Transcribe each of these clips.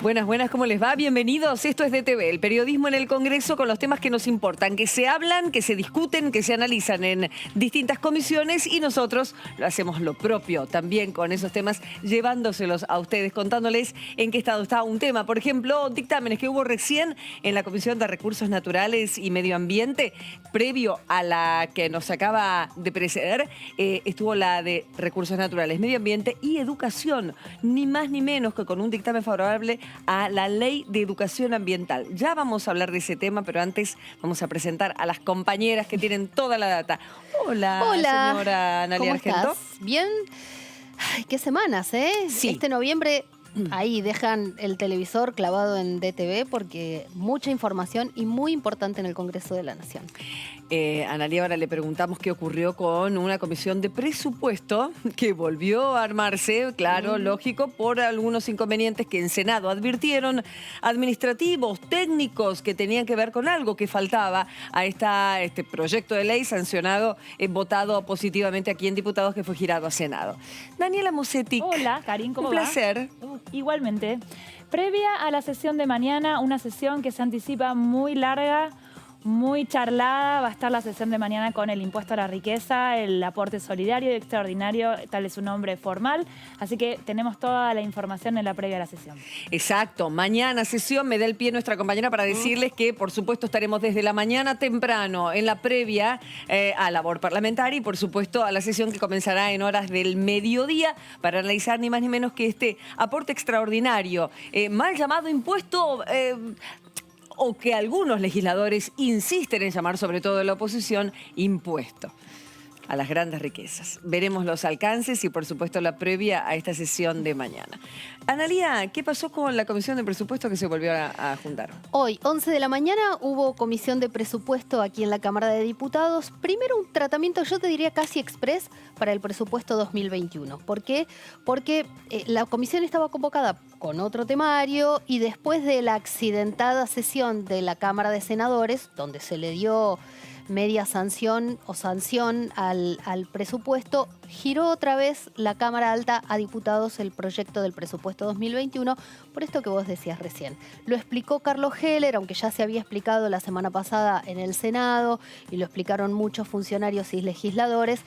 Buenas, buenas, ¿cómo les va? Bienvenidos. Esto es DTV, el periodismo en el Congreso con los temas que nos importan, que se hablan, que se discuten, que se analizan en distintas comisiones y nosotros lo hacemos lo propio también con esos temas, llevándoselos a ustedes, contándoles en qué estado está un tema. Por ejemplo, dictámenes que hubo recién en la Comisión de Recursos Naturales y Medio Ambiente, previo a la que nos acaba de preceder, estuvo la de Recursos Naturales, Medio Ambiente y Educación, ni más ni menos que con un dictamen favorable a la Ley de Educación Ambiental. Ya vamos a hablar de ese tema, pero antes vamos a presentar a las compañeras que tienen toda la data. Hola, señora Analia ¿Cómo Argento. estás? ¿Bien? Ay, qué semanas, ¿eh? Sí. Este noviembre, ahí dejan el televisor clavado en DTV porque mucha información y muy importante en el Congreso de la Nación. Analia, ahora le preguntamos qué ocurrió con una comisión de presupuesto que volvió a armarse, claro, lógico, por algunos inconvenientes que en Senado advirtieron, administrativos, técnicos, que tenían que ver con algo que faltaba a este proyecto de ley sancionado, votado positivamente aquí en Diputados, que fue girado a Senado. Daniela Musetti. Hola, Karin, ¿cómo un va? placer. Igualmente. Previa a la sesión de mañana, una sesión que se anticipa muy larga, muy charlada, va a estar la sesión de mañana con el impuesto a la riqueza, el aporte solidario y extraordinario, tal es su nombre formal. Así que tenemos toda la información en la previa a la sesión. Exacto, mañana sesión, me da el pie nuestra compañera para decirles que por supuesto estaremos desde la mañana temprano en la previa a labor parlamentaria y por supuesto a la sesión que comenzará en horas del mediodía para analizar ni más ni menos que este aporte extraordinario, mal llamado impuesto, o que algunos legisladores insisten en llamar, sobre todo la oposición, impuesto a las grandes riquezas. Veremos los alcances y, por supuesto, la previa a esta sesión de mañana. Analia, ¿qué pasó con la Comisión de Presupuesto que se volvió a juntar? Hoy, 11 de la mañana, hubo comisión de presupuesto aquí en la Cámara de Diputados. Primero un tratamiento, yo te diría casi express, para el presupuesto 2021. ¿Por qué? Porque la comisión estaba convocada con otro temario y después de la accidentada sesión de la Cámara de Senadores, donde se le dio media sanción o sanción al presupuesto, giró otra vez la Cámara Alta a Diputados el proyecto del presupuesto 2021, por esto que vos decías recién. Lo explicó Carlos Heller, aunque ya se había explicado la semana pasada en el Senado y lo explicaron muchos funcionarios y legisladores.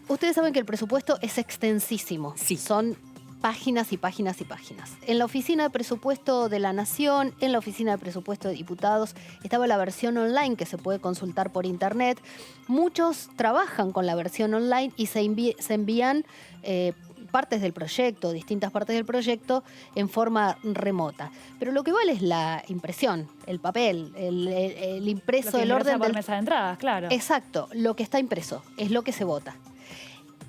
Ustedes saben que el presupuesto es extensísimo. Sí. Son páginas y páginas y páginas. En la Oficina de Presupuesto de la Nación, en la Oficina de Presupuesto de Diputados, estaba la versión online que se puede consultar por internet. Muchos trabajan con la versión online y se envían partes del proyecto, distintas partes del proyecto, en forma remota. Pero lo que vale es la impresión, el papel, el impreso, el orden por del... mesa de entradas, claro. Exacto, lo que está impreso, es lo que se vota.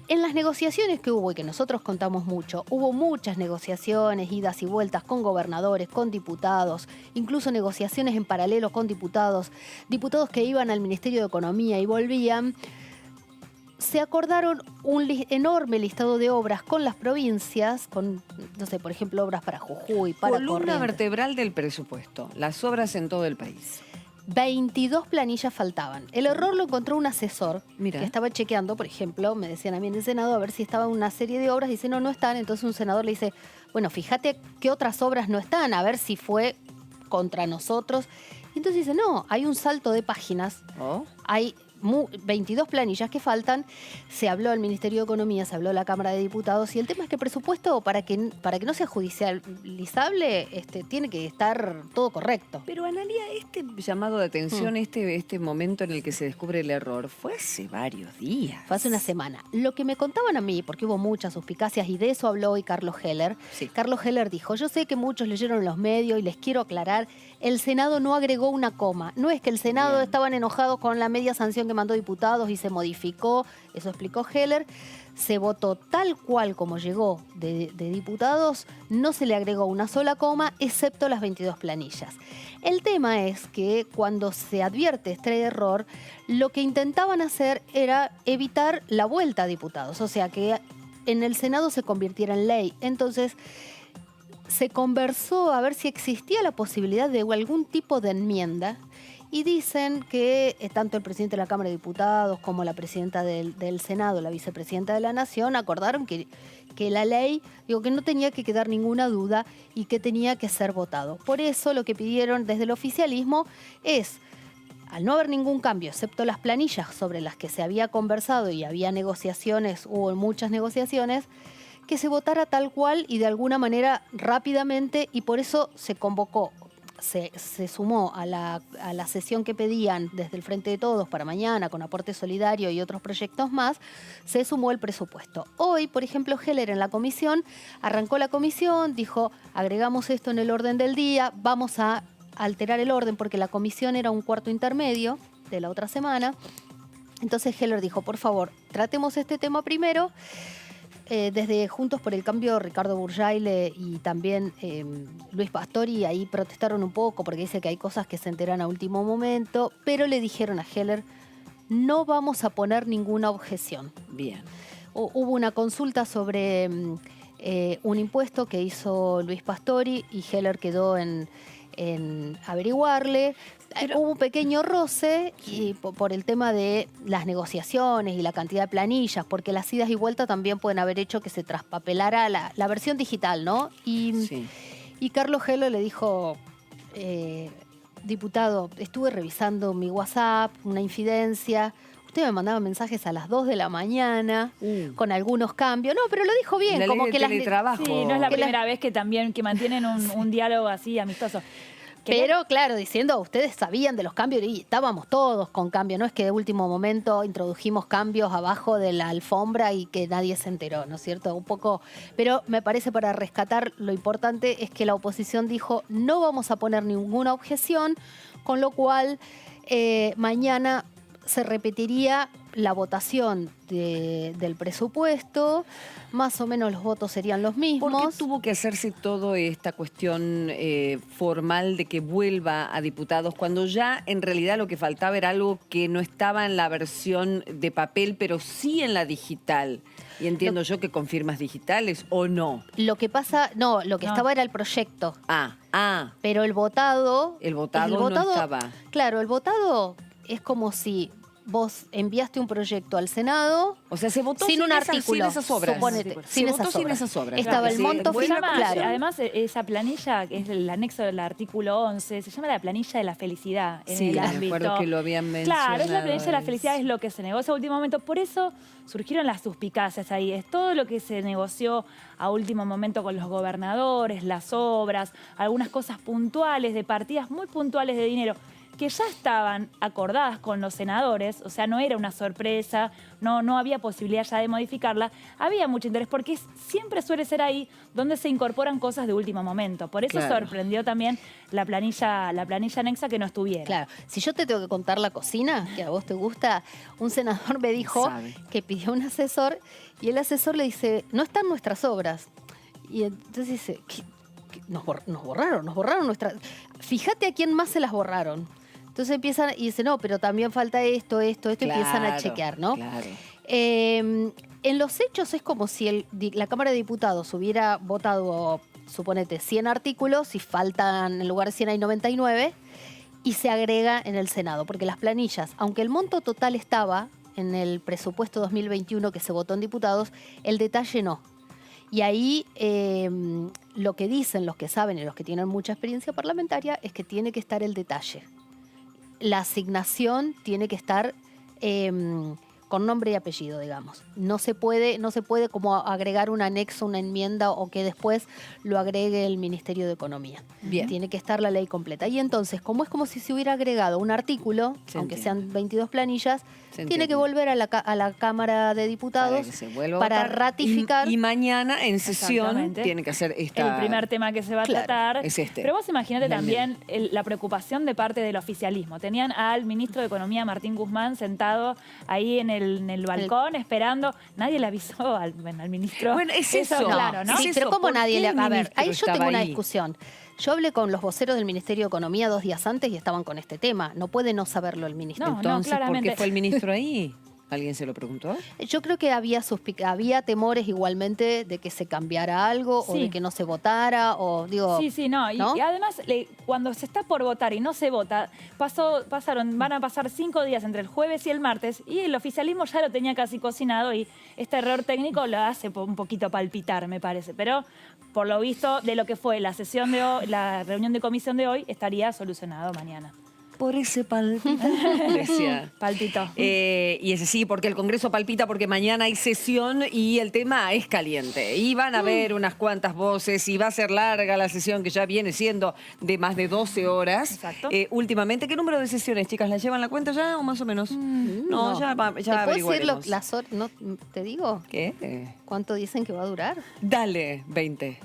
En las negociaciones que hubo y que nosotros contamos mucho, hubo muchas negociaciones, idas y vueltas con gobernadores, con diputados, incluso negociaciones en paralelo con diputados que iban al Ministerio de Economía y volvían. Se acordaron un enorme listado de obras con las provincias, con, no sé, por ejemplo, obras para Jujuy, para Columna Corrientes. vertebral del presupuesto, las obras en todo el país. 22 planillas faltaban. El error lo encontró un asesor. Mira. Que estaba chequeando, por ejemplo, me decían a mí en el Senado, a ver si estaba una serie de obras. Dice, no están. Entonces un senador le dice, bueno, fíjate qué otras obras no están, a ver si fue contra nosotros. Y entonces dice, no, hay un salto de páginas. Oh. Hay 22 planillas que faltan. Se habló al Ministerio de Economía, se habló a la Cámara de Diputados y el tema es que el presupuesto, para que no sea judicializable, tiene que estar todo correcto. Pero Analia, este llamado de atención, este momento en el que se descubre el error, fue hace varios días. Fue hace una semana. Lo que me contaban a mí, porque hubo muchas suspicacias y de eso habló hoy Carlos Heller. Sí. Carlos Heller dijo, yo sé que muchos leyeron en los medios y les quiero aclarar, el Senado no agregó una coma. No es que el Senado estaban enojados con la media sanción que mandó Diputados y se modificó, eso explicó Heller. Se votó tal cual como llegó de Diputados, no se le agregó una sola coma, excepto las 22 planillas. El tema es que cuando se advierte este error, lo que intentaban hacer era evitar la vuelta a Diputados, o sea que en el Senado se convirtiera en ley. Entonces se conversó a ver si existía la posibilidad de algún tipo de enmienda Y dicen que tanto el presidente de la Cámara de Diputados como la presidenta del Senado, la vicepresidenta de la Nación, acordaron que la ley, que no tenía que quedar ninguna duda y que tenía que ser votado. Por eso lo que pidieron desde el oficialismo es, al no haber ningún cambio, excepto las planillas sobre las que se había conversado y había negociaciones, hubo muchas negociaciones, que se votara tal cual y de alguna manera rápidamente, y por eso se convocó. Se sumó a la sesión que pedían desde el Frente de Todos para mañana, con aporte solidario y otros proyectos más, se sumó el presupuesto. Hoy, por ejemplo, Heller en la comisión, arrancó la comisión, dijo, agregamos esto en el orden del día, vamos a alterar el orden, porque la comisión era un cuarto intermedio de la otra semana. Entonces Heller dijo, por favor, tratemos este tema primero. Desde Juntos por el Cambio, Ricardo Burjaile y también Luis Pastori ahí protestaron un poco porque dice que hay cosas que se enteran a último momento, pero le dijeron a Heller, no vamos a poner ninguna objeción. Bien. Hubo una consulta sobre un impuesto que hizo Luis Pastori y Heller quedó en averiguarle. Hubo un pequeño roce y por el tema de las negociaciones y la cantidad de planillas, porque las idas y vueltas también pueden haber hecho que se traspapelara la versión digital, ¿no? Y Carlos Heller le dijo, diputado, estuve revisando mi WhatsApp, una infidencia. Usted me mandaba mensajes a las 2 de la mañana con algunos cambios. No, pero lo dijo bien. La como ley que del teletrabajo. Sí, no es la primera vez que mantienen un diálogo así amistoso. Pero claro, diciendo, ustedes sabían de los cambios y estábamos todos con cambios. No es que de último momento introdujimos cambios abajo de la alfombra y que nadie se enteró, ¿no es cierto? Un poco, pero me parece para rescatar lo importante es que la oposición dijo, no vamos a poner ninguna objeción, con lo cual mañana se repetiría la votación del presupuesto, más o menos los votos serían los mismos. ¿Por qué tuvo que hacerse toda esta cuestión formal de que vuelva a diputados cuando ya en realidad lo que faltaba era algo que no estaba en la versión de papel, pero sí en la digital? Y entiendo yo que con firmas digitales, ¿o no? Lo que pasa, lo que estaba era el proyecto. Pero el votado... El votado no estaba. Claro, el votado es como si vos enviaste un proyecto al Senado. O sea, se votó sin un artículo. Sin esas obras. Suponete, sin esas obras. Claro, Estaba el monto final, claro. Además, esa planilla, que es el anexo del artículo 11, se llama la planilla de la felicidad. En el ámbito. Me acuerdo que lo habían mencionado. Claro, es la planilla de la felicidad, es lo que se negocia a último momento. Por eso surgieron las suspicacias ahí. Es todo lo que se negoció a último momento con los gobernadores, las obras, algunas cosas puntuales, de partidas muy puntuales de dinero, que ya estaban acordadas con los senadores, o sea, no era una sorpresa, no había posibilidad ya de modificarla, había mucho interés porque siempre suele ser ahí donde se incorporan cosas de último momento. Por eso sorprendió también la planilla anexa que no estuviera. Claro, si yo te tengo que contar la cocina, que a vos te gusta, un senador me dijo que pidió un asesor y el asesor le dice, no están nuestras obras. Y entonces dice, nos borraron nuestras... Fíjate a quién más se las borraron. Entonces empiezan y dicen, no, pero también falta esto, empiezan a chequear, ¿no? Claro. En los hechos es como si la Cámara de Diputados hubiera votado, suponete, 100 artículos y faltan, en lugar de 100 hay 99, y se agrega en el Senado, porque las planillas, aunque el monto total estaba en el presupuesto 2021 que se votó en diputados, el detalle no. Y ahí lo que dicen los que saben y los que tienen mucha experiencia parlamentaria es que tiene que estar el detalle. La asignación tiene que estar con nombre y apellido, digamos. No se puede como agregar un anexo, una enmienda o que después lo agregue el Ministerio de Economía. Bien. Tiene que estar la ley completa. Y entonces, como es como si se hubiera agregado un artículo, aunque sean 22 planillas, tiene que volver a la Cámara de Diputados para ratificar. Y mañana en sesión tiene que hacer el primer tema que se va a tratar. Es este. Pero vos imaginate también la preocupación de parte del oficialismo. Tenían al ministro de Economía, Martín Guzmán, sentado ahí en el balcón esperando. Nadie le avisó al ministro. Bueno, es eso. Claro, ¿no? Sí, pero ¿cómo nadie le... A ver, ahí yo tengo una ahí? discusión. Yo hablé con los voceros del Ministerio de Economía 2 días antes y estaban con este tema. No puede no saberlo el ministro. No, Entonces, ¿por claramente. qué fue el ministro ahí? ¿Alguien se lo preguntó? Yo creo que había temores igualmente de que se cambiara algo o Sí. de que no se votara o digo... Sí, no. ¿no? Y además, cuando se está por votar y no se vota, van a pasar 5 días entre el jueves y el martes y el oficialismo ya lo tenía casi cocinado y este error técnico lo hace un poquito palpitar, me parece. Pero por lo visto de lo que fue la sesión de hoy, la reunión de comisión de hoy, estaría solucionado mañana. Por ese palpito, decía. Palpitó. Y ese sí, porque el Congreso palpita porque mañana hay sesión y el tema es caliente. Y van a haber unas cuantas voces y va a ser larga la sesión que ya viene siendo de más de 12 horas. Exacto. Últimamente, ¿qué número de sesiones, chicas? ¿Las llevan la cuenta ya o más o menos? No, ya ¿Te puedo decir averiguaremos. las horas? No, ¿te digo ¿Qué? cuánto dicen que va a durar? Dale, 20.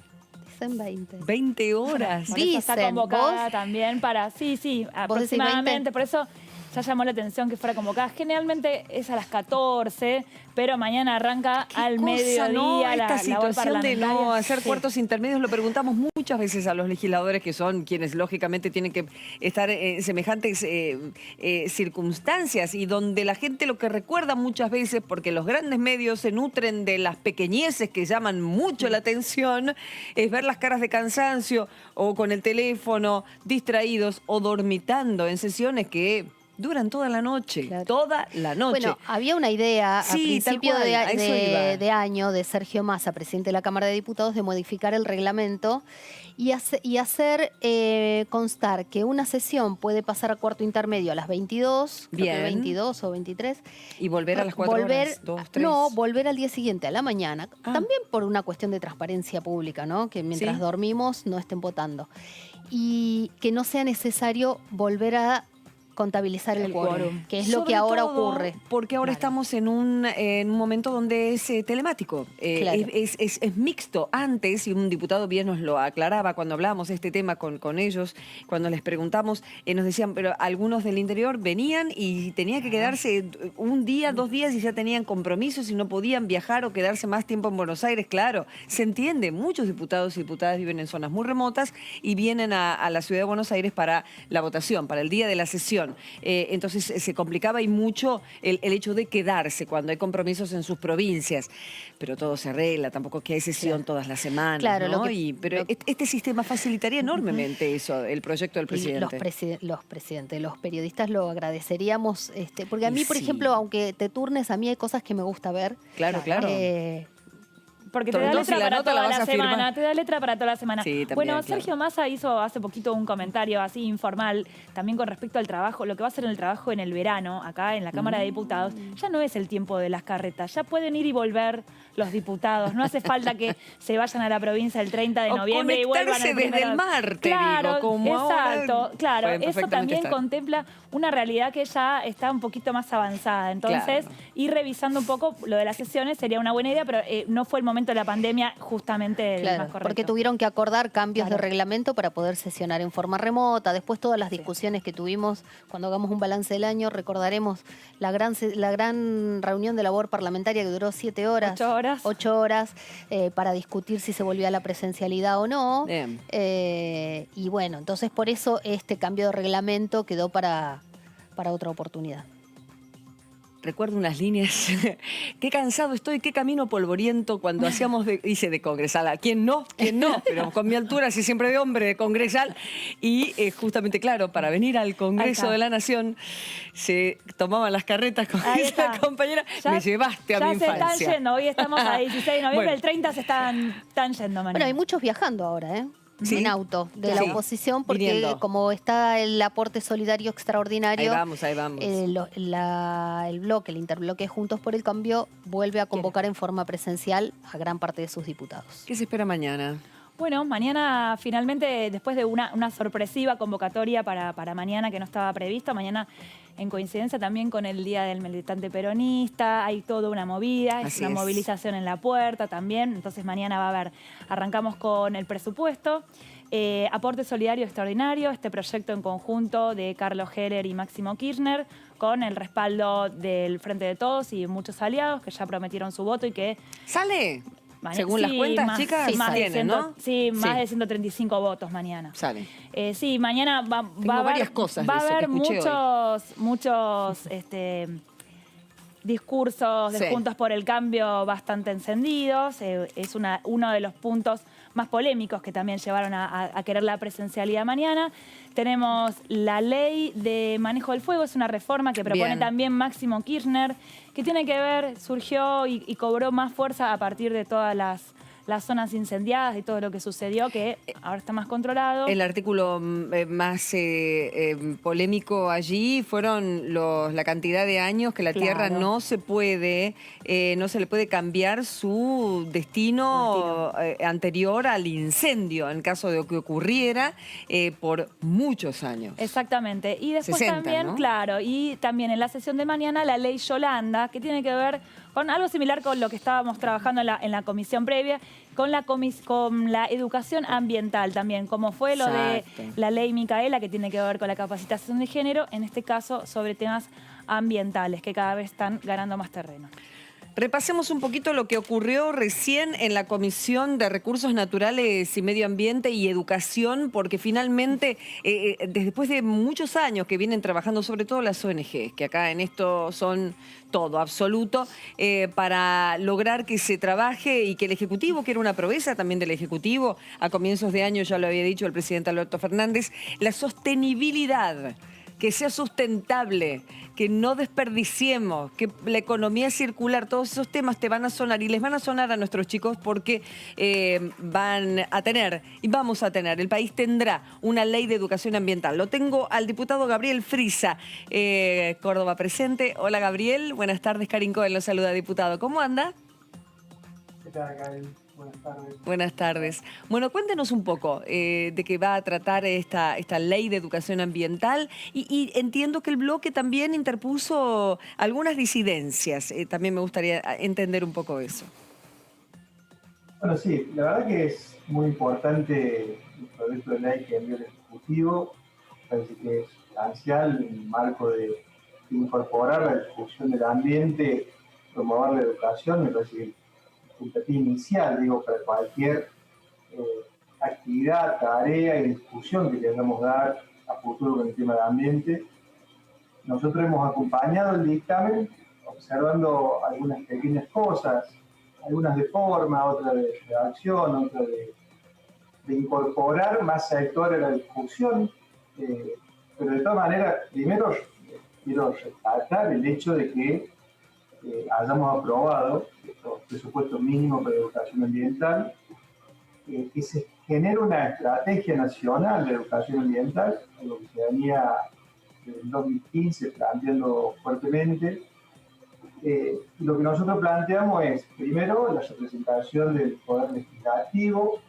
Dicen 20. 20 horas. Por eso está Dicen, convocada vos- también para... Sí, decís aproximadamente. 20. Por eso ya llamó la atención que fuera convocada. Generalmente es a las 14, pero mañana arranca al mediodía ¿no? la Esta labor situación de no parlamentaria. hacer Sí. cuartos intermedios lo preguntamos muchas veces a los legisladores que son quienes lógicamente tienen que estar en semejantes circunstancias y donde la gente lo que recuerda muchas veces, porque los grandes medios se nutren de las pequeñeces que llaman mucho la atención, es ver las caras de cansancio o con el teléfono distraídos o dormitando en sesiones que duran toda la noche, Claro. toda la noche. Bueno, había una idea Sí, a tal principio cual, a eso iba. de año de Sergio Massa, presidente de la Cámara de Diputados, de modificar el reglamento y hacer constar que una sesión puede pasar a cuarto intermedio a las 22, creo que Bien. 22 o 23. Y volver a las 4 horas, 2, 3. No, volver al día siguiente, a la mañana. Ah. También por una cuestión de transparencia pública, ¿no? Que mientras Sí. dormimos no estén votando. Y que no sea necesario volver a contabilizar el El quórum, quórum. que es lo Sobre que ahora todo ocurre. Porque ahora Claro. estamos en un momento donde es telemático, Claro. es mixto. Antes, y un diputado bien nos lo aclaraba cuando hablábamos de este tema con ellos, cuando les preguntamos, nos decían, pero algunos del interior venían y tenían que quedarse un día, 2 días y ya tenían compromisos y no podían viajar o quedarse más tiempo en Buenos Aires. Claro, se entiende, muchos diputados y diputadas viven en zonas muy remotas y vienen a la ciudad de Buenos Aires para la votación, para el día de la sesión. Entonces se complicaba y mucho el hecho de quedarse cuando hay compromisos en sus provincias. Pero todo se arregla, tampoco que hay sesión todas las semanas. Claro, ¿no? lo que- Pero este sistema facilitaría enormemente eso, el proyecto del Y presidente. los presidentes, los periodistas lo agradeceríamos, porque a Y mí, por sí. ejemplo, aunque te turnes, a mí hay cosas que me gusta ver. Claro, claro. Porque te Sobre da todo si letra la para nota la toda vas la a firmar. semana, te da letra para toda la semana. Sí, también, bueno, claro. Sergio Massa hizo hace poquito un comentario así informal, también con respecto al trabajo, lo que va a hacer en el trabajo en el verano, acá en la Cámara de Diputados. Ya no es el tiempo de las carretas, ya pueden ir y volver los diputados. No hace falta que se vayan a la provincia el 30 de O noviembre y vuelvan conectarse el desde primero. el mar, te Claro, digo, como ahora exacto, claro. pueden Eso perfectamente también estar. contempla una realidad que ya está un poquito más avanzada. Entonces, Claro. ir revisando un poco lo de las sesiones sería una buena idea, pero no fue el momento de la pandemia justamente el Claro, más correcto. porque tuvieron que acordar cambios Claro. de reglamento para poder sesionar en forma remota. Después todas las discusiones que tuvimos cuando hagamos un balance del año, recordaremos la gran reunión de labor parlamentaria que duró 7 horas. 8 horas. 8 horas para discutir si se volvía a la presencialidad o no. Bien. Y bueno, entonces por eso este cambio de reglamento quedó para otra oportunidad. Recuerdo unas líneas. Qué cansado estoy, qué camino polvoriento cuando hacíamos, hice de congresal. ¿Quién no? ¿Quién no? Pero con mi altura, así siempre de hombre, de congresal. Y justamente, claro, para venir al Ahí Congreso está. de la Nación, se tomaban las carretas con Ahí esa está. compañera. Me llevaste a ya mi se infancia. están yendo. Hoy estamos a 16 de noviembre, Bueno. el 30 se están yendo, María. Bueno, hay muchos viajando ahora, ¿eh? Sí. En auto, de Sí. la oposición, porque Viniendo. como está el aporte solidario extraordinario, Ahí vamos, ahí vamos. el bloque, el interbloque Juntos por el Cambio, vuelve a convocar en forma presencial a gran parte de sus diputados. ¿Qué se espera mañana? Bueno, mañana finalmente, después de una sorpresiva convocatoria para mañana que no estaba previsto, mañana en coincidencia también con el Día del Militante Peronista, hay toda una movida, es Así una es. movilización en la puerta también, entonces mañana va a haber, arrancamos con el presupuesto, aporte solidario extraordinario, este proyecto en conjunto de Carlos Heller y Máximo Kirchner, con el respaldo del Frente de Todos y muchos aliados que ya prometieron su voto y que ¿Sale? mañana- Según las sí, cuentas, más- chicas, sí, más de tienen, 100, ¿no? Sí, más Sí. de 135 votos mañana. Sale. Sí, mañana va a haber, varias cosas va de a eso que haber escuché hoy. muchos discursos de Sí. Juntos por el Cambio bastante encendidos. Es uno de los puntos más polémicos que también llevaron a querer la presencialidad mañana. Tenemos la ley de manejo del fuego, es una reforma que propone Bien. también Máximo Kirchner, que tiene que ver, surgió y cobró más fuerza a partir de todas las zonas incendiadas y todo lo que sucedió, que ahora está más controlado. El artículo más polémico allí fueron la cantidad de años que la tierra Claro. no se le puede cambiar su destino anterior al incendio, en caso de que ocurriera por muchos años. Exactamente. Y después 60, también, ¿no? claro, y también en la sesión de mañana la ley Yolanda, que tiene que ver con algo similar con lo que estábamos trabajando en la comisión previa, con la educación ambiental también, como fue lo de Exacto. la ley Micaela, que tiene que ver con la capacitación de género, en este caso sobre temas ambientales, que cada vez están ganando más terreno. Repasemos un poquito lo que ocurrió recién en la Comisión de Recursos Naturales y Medio Ambiente y Educación, porque finalmente, después de muchos años que vienen trabajando, sobre todo las ONG, que acá en esto son todo, absoluto, para lograr que se trabaje y que el Ejecutivo, que era una proeza también del Ejecutivo, a comienzos de año ya lo había dicho el presidente Alberto Fernández, la sostenibilidad, que sea sustentable, que no desperdiciemos, que la economía circular, todos esos temas te van a sonar y les van a sonar a nuestros chicos porque van a tener y vamos a tener, el país tendrá una ley de educación ambiental. Lo tengo al diputado Gabriel Frisa, Córdoba presente. Hola Gabriel, buenas tardes, Karin Cohen lo saluda, diputado. ¿Cómo anda? ¿Qué tal, Karin? Buenas tardes. Buenas tardes. Bueno, cuéntenos un poco de qué va a tratar esta ley de educación ambiental y entiendo que el bloque también interpuso algunas disidencias. También me gustaría entender un poco eso. Bueno, sí, la verdad que es muy importante el proyecto de ley que envió el Ejecutivo. Parece que es sustancial en el marco de incorporar la discusión del ambiente, promover la educación. Me parece que el puntapié inicial, digo, para cualquier actividad, tarea y discusión que queramos dar a futuro con el tema del ambiente. Nosotros hemos acompañado el dictamen observando algunas pequeñas cosas, algunas de forma, otras de redacción, otras de incorporar más sectores a la discusión. Pero de todas maneras, primero quiero resaltar el hecho de que hayamos aprobado estos presupuestos mínimos para educación ambiental, que se genera una estrategia nacional de educación ambiental, algo que se venía desde el 2015 planteando fuertemente. Lo que nosotros planteamos es, primero, la representación del Poder Legislativo.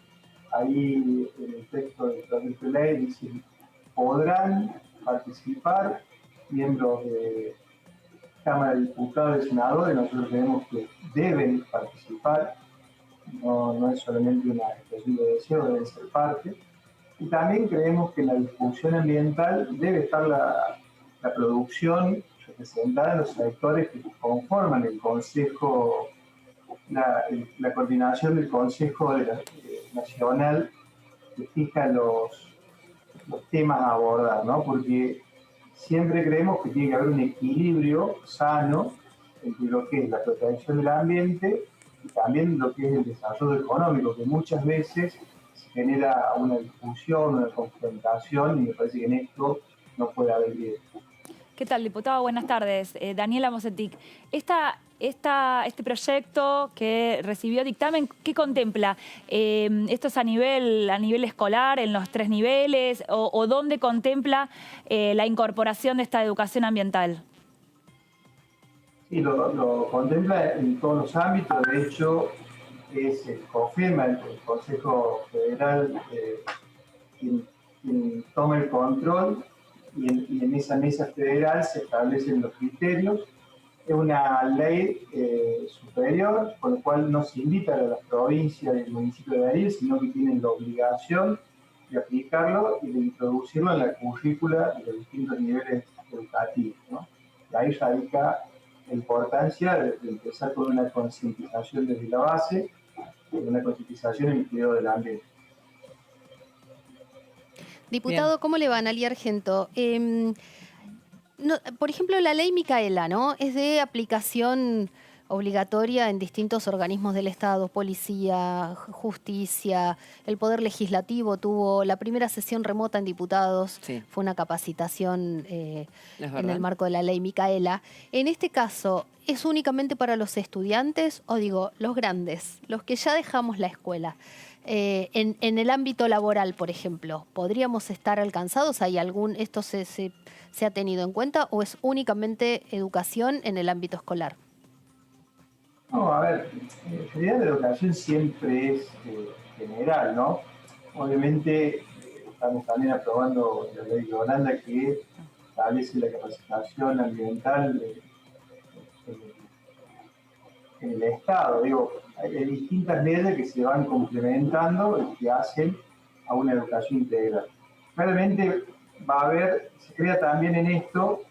Ahí en el texto del proyecto de ley dice podrán participar miembros de Cámara de Diputados y Senadores. Nosotros creemos que deben participar, no es solamente una expresión de deseo, deben ser parte. Y también creemos que en la discusión ambiental debe estar la producción representada en los sectores que conforman el Consejo, la coordinación del Consejo Nacional que fija los temas a abordar, ¿no? Porque siempre creemos que tiene que haber un equilibrio sano entre lo que es la protección del ambiente y también lo que es el desarrollo económico, que muchas veces se genera una discusión, una confrontación, y me parece que en esto no puede haber bien. ¿Qué tal, diputado? Buenas tardes. Daniela Mosetic. Este proyecto que recibió dictamen, ¿qué contempla? ¿Esto es a nivel escolar, en los 3 niveles? ¿O dónde contempla la incorporación de esta educación ambiental? Sí, lo contempla en todos los ámbitos. De hecho, es el COFEMA, el Consejo Federal, quien toma el control, y en esa mesa federal se establecen los criterios. Es una ley superior, con lo cual no se invita a las provincias y el municipio de adherir, sino que tienen la obligación de aplicarlo y de introducirlo en la currícula de los distintos niveles educativos, ¿no? Y ahí radica la importancia de empezar con una concientización desde la base, una concientización en el cuidado del ambiente. Diputado, Bien. ¿cómo le va? Analía Argento. No, por ejemplo, la ley Micaela, ¿no? Es de aplicación obligatoria en distintos organismos del Estado, policía, justicia, el Poder Legislativo tuvo la primera sesión remota en diputados, Sí. fue una capacitación Es en verdad. el marco de la ley Micaela. En este caso, ¿es únicamente para los estudiantes o digo, los grandes, los que ya dejamos la escuela? En el ámbito laboral, por ejemplo, ¿podríamos estar alcanzados? ¿Hay esto se ha tenido en cuenta o es únicamente educación en el ámbito escolar? No, a ver, en realidad la educación siempre es general, ¿no? Obviamente estamos también aprobando la ley de Holanda que establece la capacitación ambiental en el Estado. Digo, hay distintas leyes que se van complementando y que hacen a una educación integral. Claramente va a haber, se crea también en esto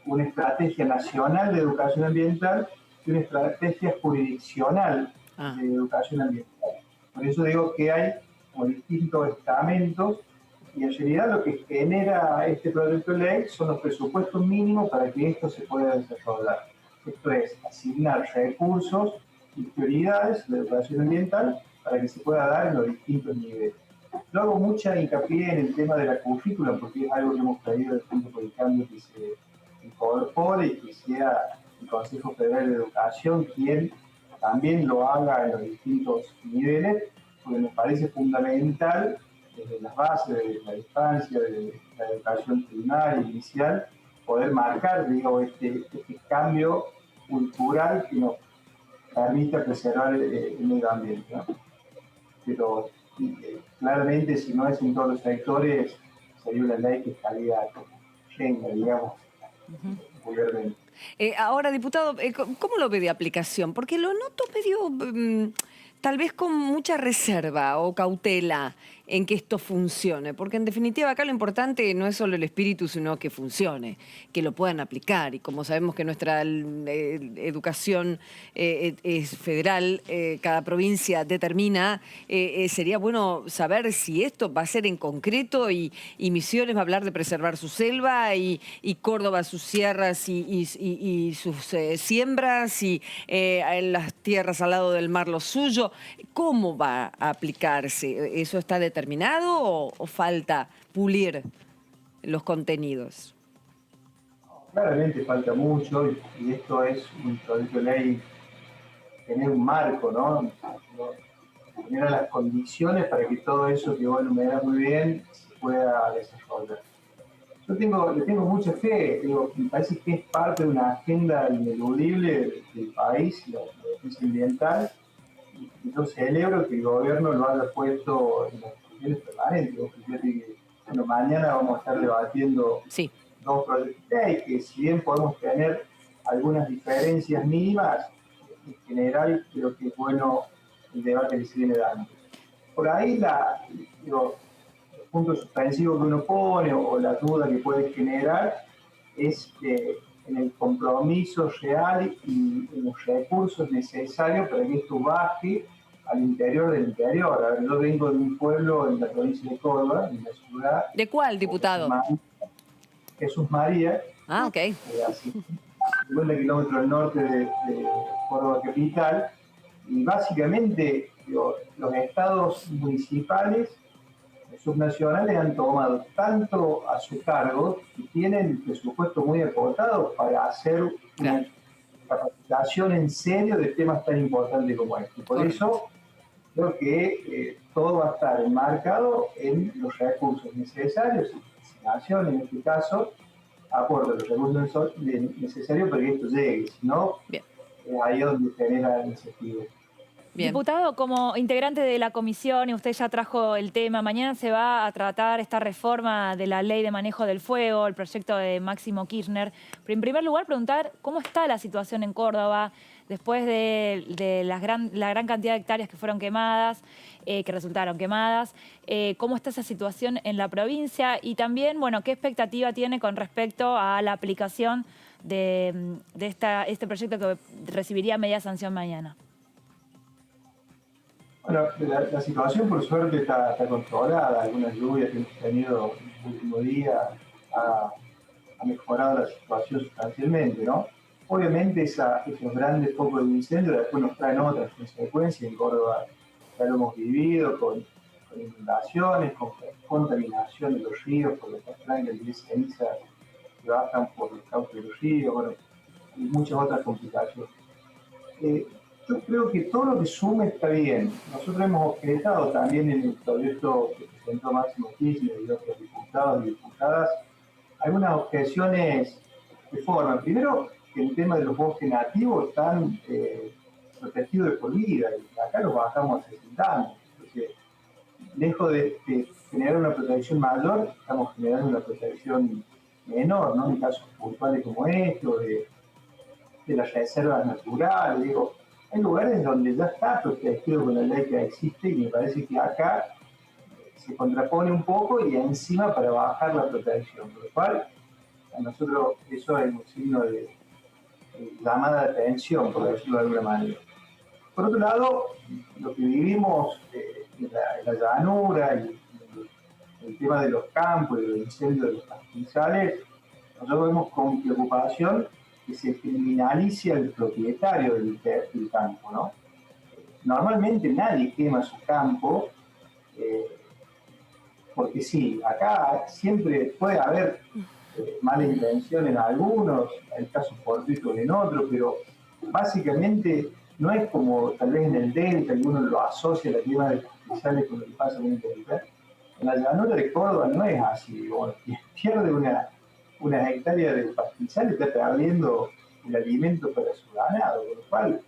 una estrategia nacional de educación ambiental y una estrategia jurisdiccional de educación ambiental. Por eso digo que hay como distintos estamentos y en realidad lo que genera este proyecto de ley son los presupuestos mínimos para que esto se pueda desarrollar. Esto es asignar recursos y prioridades de educación ambiental para que se pueda dar en los distintos niveles. Yo hago mucha hincapié en el tema de la currícula porque es algo que hemos pedido desde Juntos por el Cambio que se incorpore y que sea el Consejo Federal de Educación quien también lo haga en los distintos niveles, porque me parece fundamental desde las bases de la infancia, de la educación primaria, inicial, poder marcar, digo, este cambio cultural que nos permita preservar el medio ambiente, ¿no? Pero claramente, si no es en todos los sectores, sería una ley que estaría llena, digamos, vulgarmente. Ahora, diputado, ¿cómo lo ve de aplicación? Porque lo noto medio, tal vez con mucha reserva o cautela en que esto funcione. Porque en definitiva acá lo importante no es solo el espíritu, sino que funcione, que lo puedan aplicar. Y como sabemos que nuestra educación es federal, cada provincia determina, sería bueno saber si esto va a ser en concreto y Misiones va a hablar de preservar su selva y Córdoba sus sierras y sus siembras y en las tierras al lado del mar lo suyo. ¿Cómo va a aplicarse? ¿Eso está determinado o falta pulir los contenidos? Claramente falta mucho y esto es un proyecto de ley, tener un marco, ¿no? Tener las condiciones para que todo eso que vos enumerás muy bien se pueda desarrollar. Yo le tengo mucha fe, me parece que es parte de una agenda ineludible del país, la defensa ambiental, y yo celebro que el gobierno lo haya puesto en las discusiones permanentes. Fíjate que mañana vamos a estar debatiendo dos proyectos de ley que si bien podemos tener algunas diferencias mínimas, en general creo que es bueno el debate que se viene dando. Por ahí los puntos suspensivos que uno pone o la duda que puede generar es en el compromiso real y en los recursos necesarios para que esto baje al interior del interior. A ver, yo vengo de un pueblo en la provincia de Córdoba, en la ciudad. ¿De cuál, diputado? Jesús María. Ah, ok. Así, 50 kilómetros al norte de Córdoba capital. Y básicamente los estados municipales subnacionales han tomado tanto a su cargo y tienen presupuestos muy acotados para hacer una capacitación en serio de temas tan importantes como este. Por eso creo que todo va a estar enmarcado en los recursos necesarios. La nación, en este caso, aporta los recursos necesarios para que esto llegue. Si no, es ahí donde genera el incentivo. Bien. Diputado, como integrante de la comisión, y usted ya trajo el tema, mañana se va a tratar esta reforma de la ley de manejo del fuego, el proyecto de Máximo Kirchner. Pero en primer lugar, preguntar cómo está la situación en Córdoba después de la gran cantidad de hectáreas que fueron quemadas, que resultaron quemadas. ¿Cómo está esa situación en la provincia? Y también, bueno, ¿qué expectativa tiene con respecto a la aplicación de este proyecto que recibiría media sanción mañana? Bueno, la situación por suerte está controlada. Algunas lluvias que hemos tenido en el último día ha ha mejorado la situación sustancialmente, ¿no? Obviamente esos grandes focos de incendio después nos traen otras consecuencias. En Córdoba ya lo hemos vivido con inundaciones, con contaminación de los ríos, por los que traen el ceniza que bajan por los cauces de los ríos, bueno, y muchas otras complicaciones. Yo creo que todo lo que sume está bien. Nosotros hemos objetado también en el proyecto que presentó Máximo Kirchner y otros diputados y diputadas algunas objeciones de forma. Primero, que el tema de los bosques nativos están protegidos de por vida, y acá los bajamos a 60 años. Entonces, lejos de generar una protección mayor, estamos generando una protección menor, ¿no? En casos puntuales como estos, de las reservas naturales, digo, hay lugares donde ya está protegido con la ley que existe, y me parece que acá se contrapone un poco y encima para bajar la protección, por lo cual a nosotros eso es un signo de llamada de atención, por decirlo de alguna manera. Por otro lado, lo que vivimos en la llanura y el tema de los campos y los incendios de los pastizales, nosotros vemos con preocupación que se criminalice al propietario del campo, ¿no? Normalmente nadie quema su campo, porque sí, acá siempre puede haber mala intención en algunos, hay casos fortuitos en otros, pero básicamente no es como tal vez en el delta, que uno lo asocia a la quema de pastizales con lo que pasa en el delta. En la llanura de Córdoba no es así. Bueno, quien pierde una hectárea de pastizales está perdiendo el alimento para su ganado, con lo cual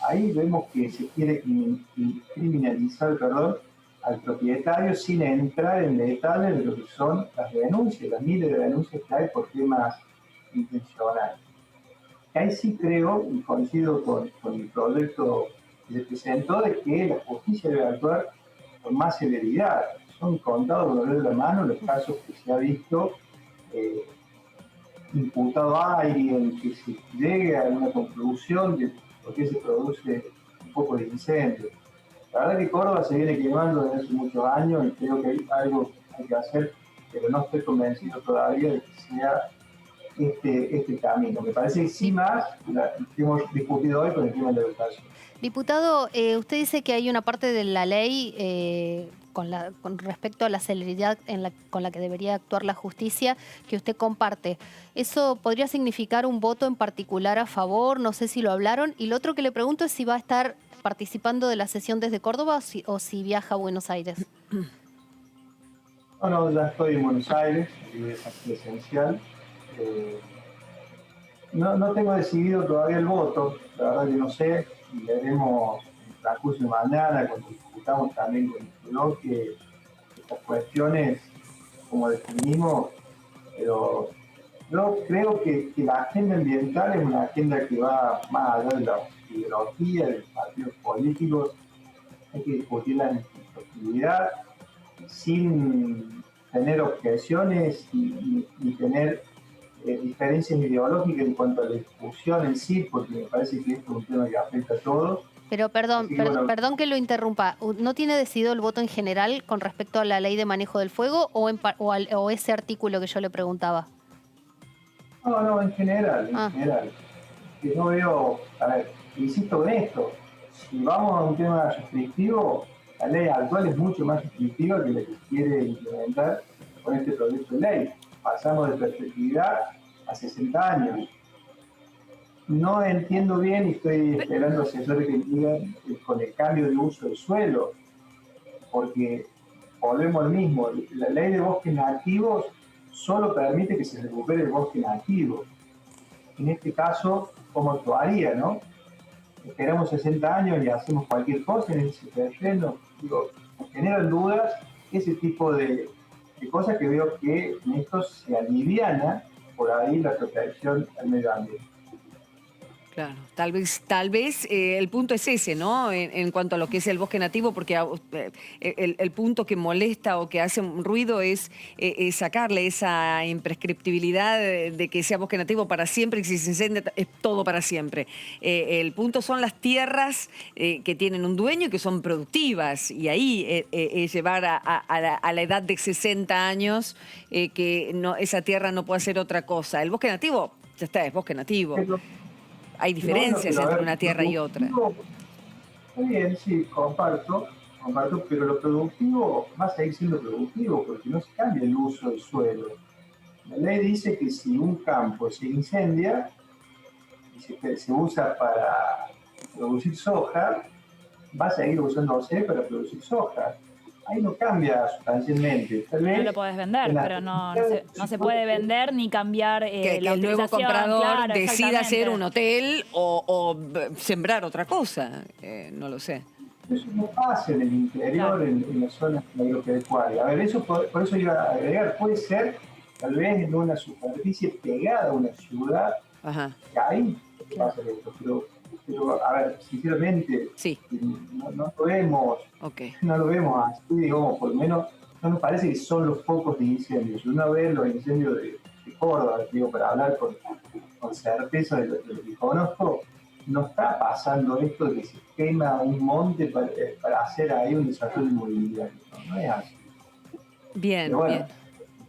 ahí vemos que se quiere criminalizar, al propietario sin entrar en detalle de lo que son las denuncias, las miles de denuncias que hay por temas intencionales. Ahí sí creo y coincido con el proyecto que se presentó de que la justicia debe actuar con más celeridad. Son contados con los dedos de la mano los casos que se ha visto imputado a alguien, que se llegue a una conclusión de por qué se produce un poco de incendio. La verdad que Córdoba se viene quemando desde hace muchos años y creo que hay algo que hay que hacer, pero no estoy convencido todavía de que sea este camino. Me parece que sí más que hemos discutido hoy con el tema de la educación. Diputado, usted dice que hay una parte de la ley con respecto a la celeridad con la que debería actuar la justicia que usted comparte. ¿Eso podría significar un voto en particular a favor? No sé si lo hablaron. Y lo otro que le pregunto es si va a estar participando de la sesión desde Córdoba o si viaja a Buenos Aires. No, ya estoy en Buenos Aires, es presencial. No tengo decidido todavía el voto, la verdad que no sé, y veremos en el transcurso de mañana, cuando discutamos también con el bloque estas cuestiones, como definimos, pero yo creo que la agenda ambiental es una agenda que va más allá de la ideología, de los partidos políticos. Hay que discutirla en profundidad, sin tener objeciones y tener diferencias ideológicas en cuanto a la discusión en sí, porque me parece que esto es un tema que afecta a todos. Pero perdón que lo interrumpa. ¿No tiene decidido el voto en general con respecto a la ley de manejo del fuego o ese artículo que yo le preguntaba? No, en general. Que no veo, a ver, insisto en esto, si vamos a un tema restrictivo, la ley actual es mucho más restrictiva que la que quiere implementar con este proyecto de ley. Pasamos de perspectividad a 60 años. No entiendo bien y estoy esperando asesores que digan con el cambio de uso del suelo, porque volvemos al mismo. La ley de bosques nativos solo permite que se recupere el bosque nativo. En este caso, ¿cómo actuaría, no? Esperamos 60 años y hacemos cualquier cosa en ese terreno. Digo, generan dudas ese tipo de cosas que veo que en esto se aliviana por ahí la protección al medio ambiente. Claro, tal vez el punto es ese, ¿no? En cuanto a lo que es el bosque nativo, porque el punto que molesta o que hace un ruido es sacarle esa imprescriptibilidad de que sea bosque nativo para siempre y si se incendia es todo para siempre. El punto son las tierras que tienen un dueño y que son productivas y ahí es llevar a la edad de 60 años que no, esa tierra no puede hacer otra cosa. El bosque nativo, ya está, es bosque nativo. Hay diferencias entre una tierra y otra. Está bien, sí, comparto, pero lo productivo va a seguir siendo productivo porque no se cambia el uso del suelo. La ley dice que si un campo se incendia y se usa para producir soja, va a seguir usándose para producir soja. Ahí no cambia sustancialmente. Tal vez no lo podés vender, pero no se puede vender ni cambiar que la el nuevo utilización, comprador claro, decida hacer exactamente. un hotel o sembrar otra cosa. No lo sé. Eso no pasa en el interior, Claro. en las zonas agropecuarias. A ver, eso por eso iba a agregar, puede ser tal vez en una superficie pegada a una ciudad, Ajá. que ahí pasa esto, pero a ver, sinceramente, Sí, no lo vemos. ok. No lo vemos así, digamos, por lo menos no nos parece que son los focos de incendios. Una vez los incendios de Córdoba, digo, para hablar con certeza de lo que conozco, no está pasando esto de que se quema un monte para hacer ahí un desarrollo inmobiliario. No es así. Bien, Pero bueno, bien.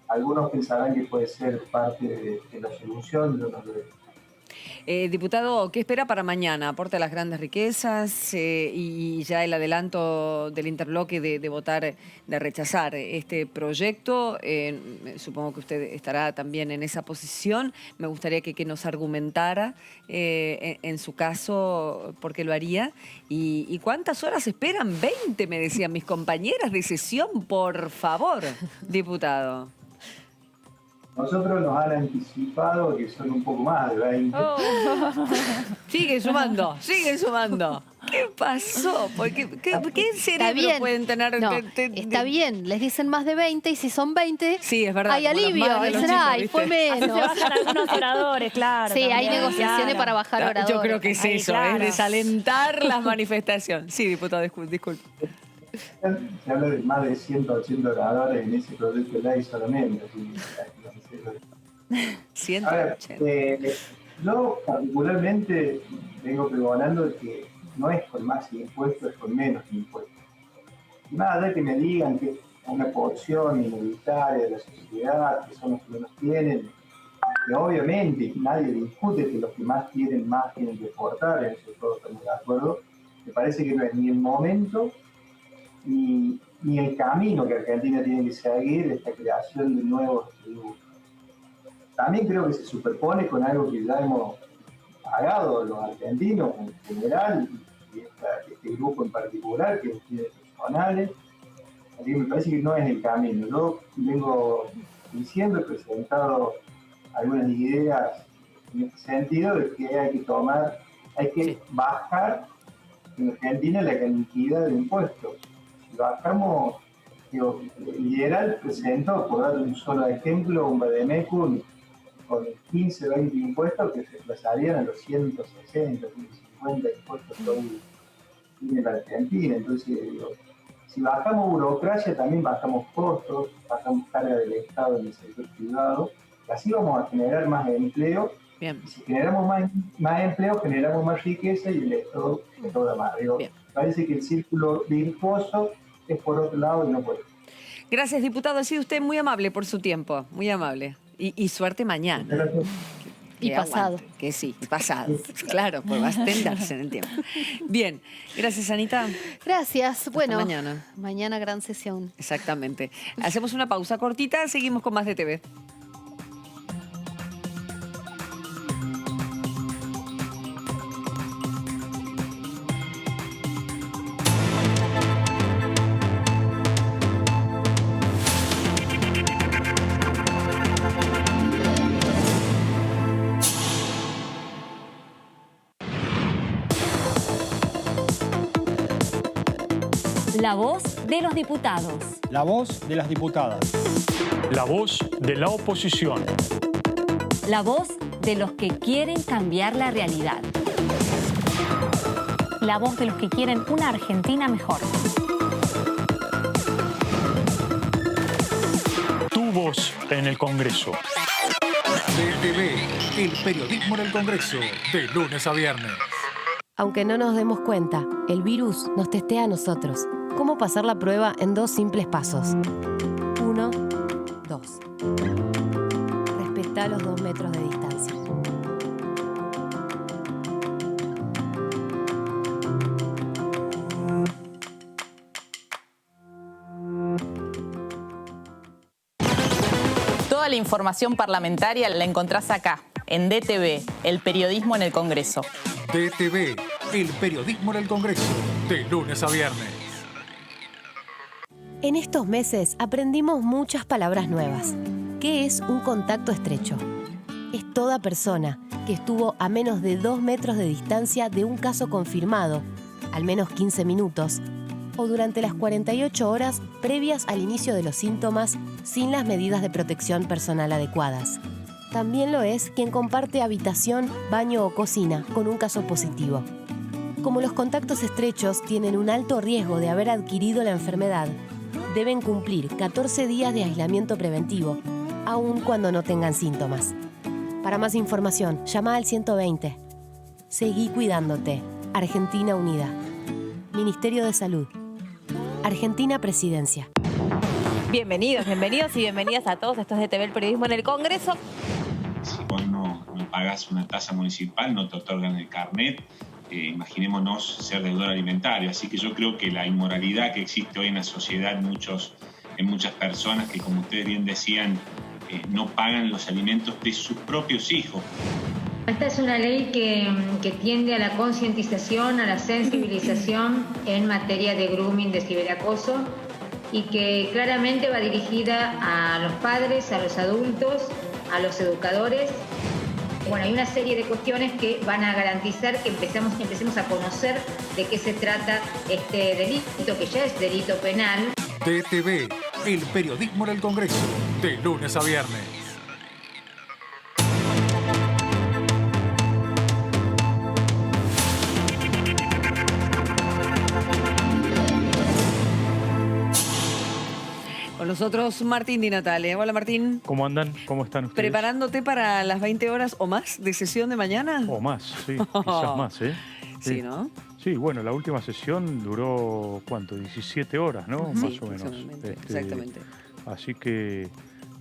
algunos pensarán que puede ser parte de la solución, yo no lo veo. Diputado, ¿qué espera para mañana? ¿Aporte a las grandes riquezas y ya el adelanto del interbloque de votar, de rechazar este proyecto? Supongo que usted estará también en esa posición. Me gustaría que nos argumentara en su caso por qué lo haría. ¿Y cuántas horas esperan? 20, me decían mis compañeras de sesión, por favor, diputado. Nosotros nos han anticipado que son un poco más de 20. Oh. Sigue sumando, sigue sumando. ¿Qué pasó? ¿Qué cerebro bien. pueden tener? No, está bien, les dicen más de 20 y si son 20, Sí, es verdad. hay como las alivio. madres de los Dicen, chicos, ay, ¿viste? fue Así se menos. bajan algunos oradores, claro. Sí, hay también, negociaciones claro. para bajar oradores. Yo creo que es Ahí, eso, claro. es desalentar las manifestaciones. Sí, diputado, disculpe. Se habla de más de 180 oradores en ese proyecto de ley solamente. Así, a ver, 180. yo particularmente vengo pregonando de que no es con más impuestos, es con menos impuestos. Y más allá de que me digan que es una porción minoritaria de la sociedad, que son los que menos tienen, que obviamente nadie discute que los que más tienen que aportar, en eso todos estamos de acuerdo, me parece que no es ni el momento ni el camino que Argentina tiene que seguir de esta creación de nuevos tributos. También creo que se superpone con algo que ya hemos pagado los argentinos en general y este grupo en particular, que tiene personales. Así que me parece que no es el camino. Yo vengo diciendo, he presentado algunas ideas en este sentido de que hay que bajar en Argentina la cantidad de impuestos. Si bajamos, Liberal presentó, por dar un solo ejemplo, un Bademecum con 15, 20 impuestos que se desplazarían a los 160, 150 impuestos que hoy tiene la Argentina. Entonces, digo, si bajamos burocracia, también bajamos costos, bajamos carga del Estado en el sector privado, y así vamos a generar más empleo. Bien. Y si generamos más empleo, generamos más riqueza y el Estado recauda más. Digo, parece que el círculo virtuoso es por otro lado y no por otro. Gracias, diputado. Ha sido usted muy amable por su tiempo. Muy amable. Y suerte mañana. Gracias. Y Que pasado. aguante, que sí, y pasado. Claro, pues va a extenderse en el tiempo. Bien, gracias, Anita. Gracias. Bueno, mañana. Mañana gran sesión. Exactamente. Hacemos una pausa cortita, seguimos con más de TV. La voz de los diputados. La voz de las diputadas. La voz de la oposición. La voz de los que quieren cambiar la realidad. la voz de los que quieren una Argentina mejor. Tu voz en el Congreso. DTV, el periodismo en el Congreso, de lunes a viernes. Aunque no nos demos cuenta, el virus nos testea a nosotros. ¿Cómo pasar la prueba en 2 simples pasos? 1, 2. Respetá los 2 metros de distancia. Toda la información parlamentaria la encontrás acá, en DTV, el periodismo en el Congreso. DTV, el periodismo en el Congreso, de lunes a viernes. En estos meses aprendimos muchas palabras nuevas. ¿Qué es un contacto estrecho? Es toda persona que estuvo a menos de 2 metros de distancia de un caso confirmado, al menos 15 minutos, o durante las 48 horas previas al inicio de los síntomas sin las medidas de protección personal adecuadas. También lo es quien comparte habitación, baño o cocina con un caso positivo. Como los contactos estrechos tienen un alto riesgo de haber adquirido la enfermedad, deben cumplir 14 días de aislamiento preventivo, aun cuando no tengan síntomas. Para más información, llama al 120. Seguí cuidándote. Argentina Unida. Ministerio de Salud. Argentina Presidencia. Bienvenidos y bienvenidas a todos. Esto es DTV, el periodismo en el Congreso. Si vos no pagás una tasa municipal, no te otorgan el carnet. Imaginémonos ser deudor alimentario. Así que yo creo que la inmoralidad que existe hoy en la sociedad en muchas personas que, como ustedes bien decían, no pagan los alimentos de sus propios hijos. Esta es una ley que tiende a la concientización, a la sensibilización en materia de grooming, de ciberacoso, y que claramente va dirigida a los padres, a los adultos, a los educadores. Bueno, hay una serie de cuestiones que van a garantizar que empecemos a conocer de qué se trata este delito, que ya es delito penal. DTV, el periodismo en el Congreso, de lunes a viernes. Con nosotros Martín Di Natale. Hola Martín. ¿Cómo andan? ¿Cómo están ustedes? ¿Preparándote para las 20 horas o más de sesión de mañana? O más, sí, quizás más, ¿eh? Sí, ¿no? Sí, bueno, la última sesión duró, ¿cuánto? 17 horas, ¿no? Sí, más o menos. Exactamente. Así que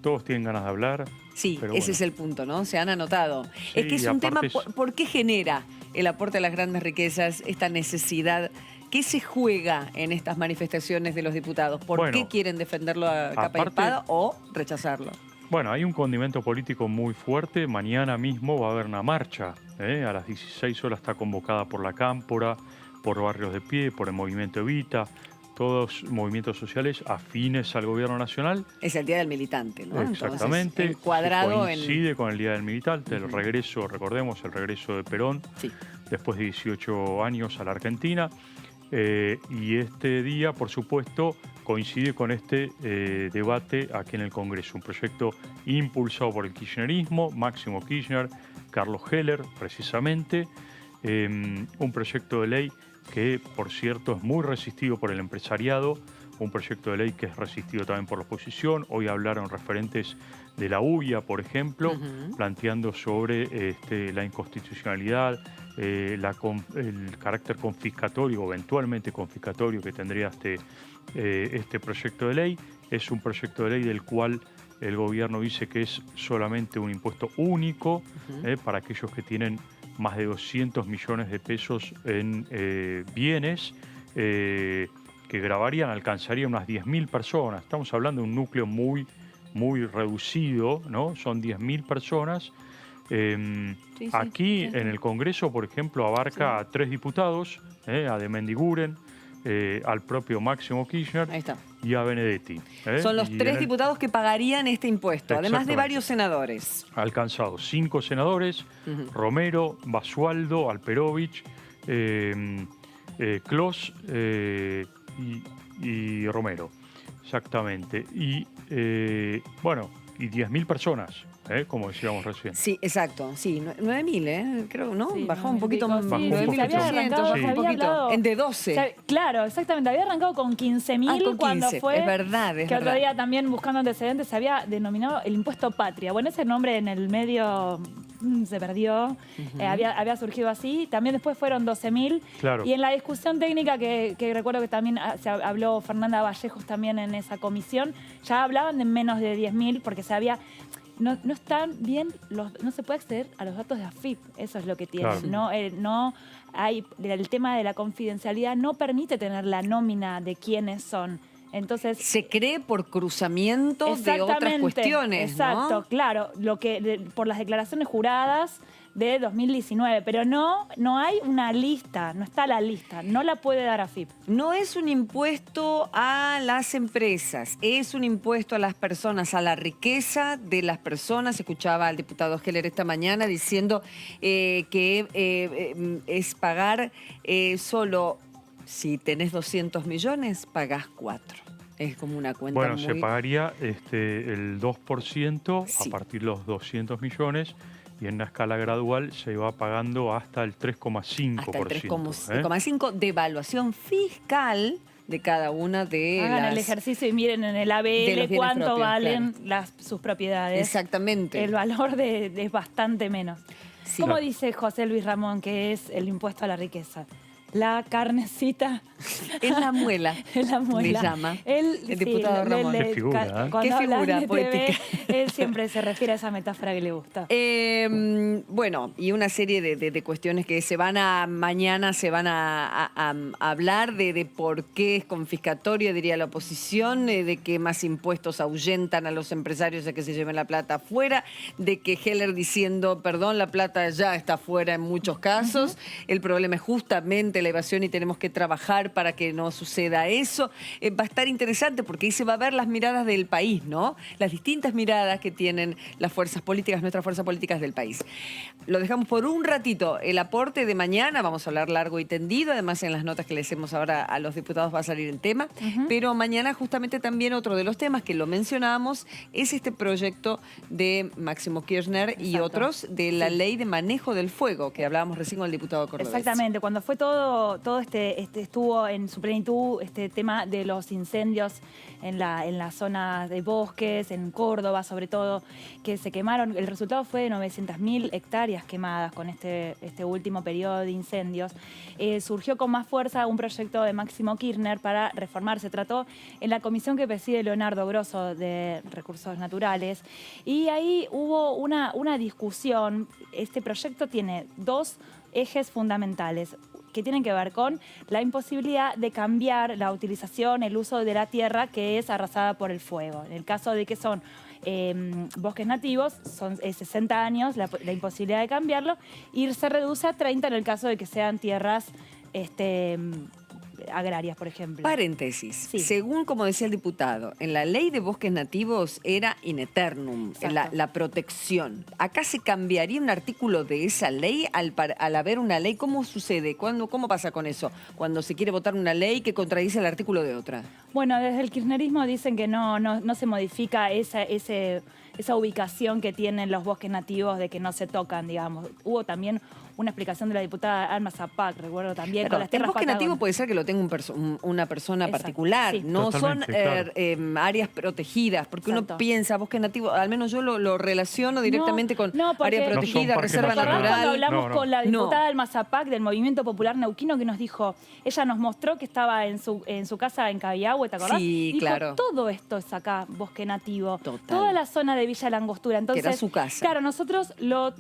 todos tienen ganas de hablar. Sí, pero ese bueno. es el punto, ¿no? Se han anotado. Sí, es que es y un tema, aparte ¿por qué genera el aporte a las grandes riquezas esta necesidad? ¿Qué se juega en estas manifestaciones de los diputados? ¿Por qué quieren defenderlo a capa y espada o rechazarlo? Bueno, hay un condimento político muy fuerte. Mañana mismo va a haber una marcha. A las 16 horas está convocada por la Cámpora, por Barrios de Pie, por el Movimiento Evita, todos movimientos sociales afines al gobierno nacional. Es el Día del Militante, ¿no? Exactamente. Entonces, encuadrado coincide con el Día del Militante, el regreso, recordemos, el regreso de Perón, después de 18 años a la Argentina. Y este día, por supuesto, coincide con este debate aquí en el Congreso. Un proyecto impulsado por el kirchnerismo, Máximo Kirchner, Carlos Heller, precisamente. Un proyecto de ley que, por cierto, es muy resistido por el empresariado. Un proyecto de ley que es resistido también por la oposición. Hoy hablaron referentes de la UIA, por ejemplo, planteando sobre la inconstitucionalidad, el carácter confiscatorio, eventualmente confiscatorio, que tendría este proyecto de ley. Es un proyecto de ley del cual el gobierno dice que es solamente un impuesto único para aquellos que tienen más de 200 millones de pesos en bienes que grabarían, alcanzarían unas 10.000 personas. Estamos hablando de un núcleo muy reducido, ¿no? Son 10.000 personas. Aquí en el Congreso, por ejemplo, abarca a 3 diputados, a de Mendiguren, al propio Máximo Kirchner y a Benedetti. Son los 3 diputados que pagarían este impuesto, además de varios senadores. Ha alcanzado 5 senadores, Romero, Basualdo, Alperovich, Clos y Romero, exactamente. Y bueno, 10.000 personas, como decíamos recién. Sí, exacto. Sí, 9.000, creo, ¿no? Sí, bajó un poquito más. Sí, 9.800, bajó un poquito. En de 12. O sea, claro, exactamente. Había arrancado con 15.000 con cuando 15, fue. es verdad, es que otro verdad. día también, buscando antecedentes, se había denominado el impuesto patria. Bueno, ese nombre en el medio se perdió. Había surgido así. También después fueron 12.000. Claro. Y en la discusión técnica que recuerdo que también se habló Fernanda Vallejos también en esa comisión, ya hablaban de menos de 10.000 porque se había... No están bien, no se puede acceder a los datos de AFIP, eso es lo que tienen. Claro. No hay, el tema de la confidencialidad no permite tener la nómina de quiénes son. Entonces, se cree por cruzamiento de otras cuestiones, exacto, ¿no? Claro, por las declaraciones juradas de 2019, pero no hay una lista, no está la lista, no la puede dar AFIP. No es un impuesto a las empresas, es un impuesto a las personas, a la riqueza de las personas. Escuchaba al diputado Heller esta mañana diciendo que es pagar solo, si tenés 200 millones, pagás 4. Es como una cuenta Bueno, muy... se pagaría el 2% a partir de los 200 millones y en una escala gradual se va pagando hasta el 3,5%. Hasta el 3,5% de evaluación fiscal de cada una de Hagan el ejercicio y miren en el ABL cuánto propios, valen sus propiedades. Exactamente. El valor es bastante menos. Sí. ¿Cómo dice José Luis Ramón que es el impuesto a la riqueza? La carnecita. Es la muela. Es la muela. Le llama el diputado Ramón. Qué figura, ¿eh? Qué figura poética. Él siempre se refiere a esa metáfora que le gusta. Bueno, y una serie de cuestiones que mañana se van a hablar de por qué es confiscatorio, diría la oposición, de que más impuestos ahuyentan a los empresarios a que se lleven la plata afuera, de que Heller diciendo, perdón, la plata ya está afuera en muchos casos. El problema es justamente la evasión y tenemos que trabajar para que no suceda eso. Va a estar interesante porque ahí se va a ver las miradas del país, ¿no? Las distintas miradas que tienen las fuerzas políticas, nuestras fuerzas políticas del país. Lo dejamos por un ratito. El aporte de mañana, vamos a hablar largo y tendido, además en las notas que le hacemos ahora a los diputados va a salir el tema, pero mañana justamente también otro de los temas que lo mencionábamos es este proyecto de Máximo Kirchner y otros de la ley de manejo del fuego que hablábamos recién con el diputado Cordobés. Exactamente, cuando fue todo estuvo en su plenitud este tema de los incendios en la zona de bosques, en Córdoba sobre todo, que se quemaron. El resultado fue de 900.000 hectáreas quemadas con este último periodo de incendios. Surgió con más fuerza un proyecto de Máximo Kirchner para reformar. Se trató en la comisión que preside Leonardo Grosso de Recursos Naturales y ahí hubo una discusión. Este proyecto tiene dos ejes fundamentales que tienen que ver con la imposibilidad de cambiar la utilización, el uso de la tierra que es arrasada por el fuego. En el caso de que son bosques nativos, son 60 años la imposibilidad de cambiarlo y se reduce a 30 en el caso de que sean tierras agrarias, por ejemplo. Paréntesis. Sí. Según, como decía el diputado, en la ley de bosques nativos era in eternum, la protección. ¿Acá se cambiaría un artículo de esa ley al haber una ley? ¿Cómo sucede? ¿Cómo pasa con eso? Cuando se quiere votar una ley que contradice el artículo de otra. Bueno, desde el kirchnerismo dicen que no se modifica esa ubicación que tienen los bosques nativos de que no se tocan, digamos. Hubo también una explicación de la diputada Alma Zapac, recuerdo también, Claro, con las tierras el bosque nativo puede ser que lo tenga una persona particular, sí. no son Totalmente, claro. áreas protegidas, porque uno piensa bosque nativo, al menos yo lo relaciono directamente con área protegida, reserva natural. Cuando hablamos con la diputada Alma Zapac del Movimiento Popular Neuquino, que nos dijo, ella nos mostró que estaba en su casa en Cabiahue, ¿te acordás? Sí, dijo, claro. todo esto es acá, bosque nativo. Total. Toda la zona de Villa La Angostura. Entonces, que era su casa. Claro, nosotros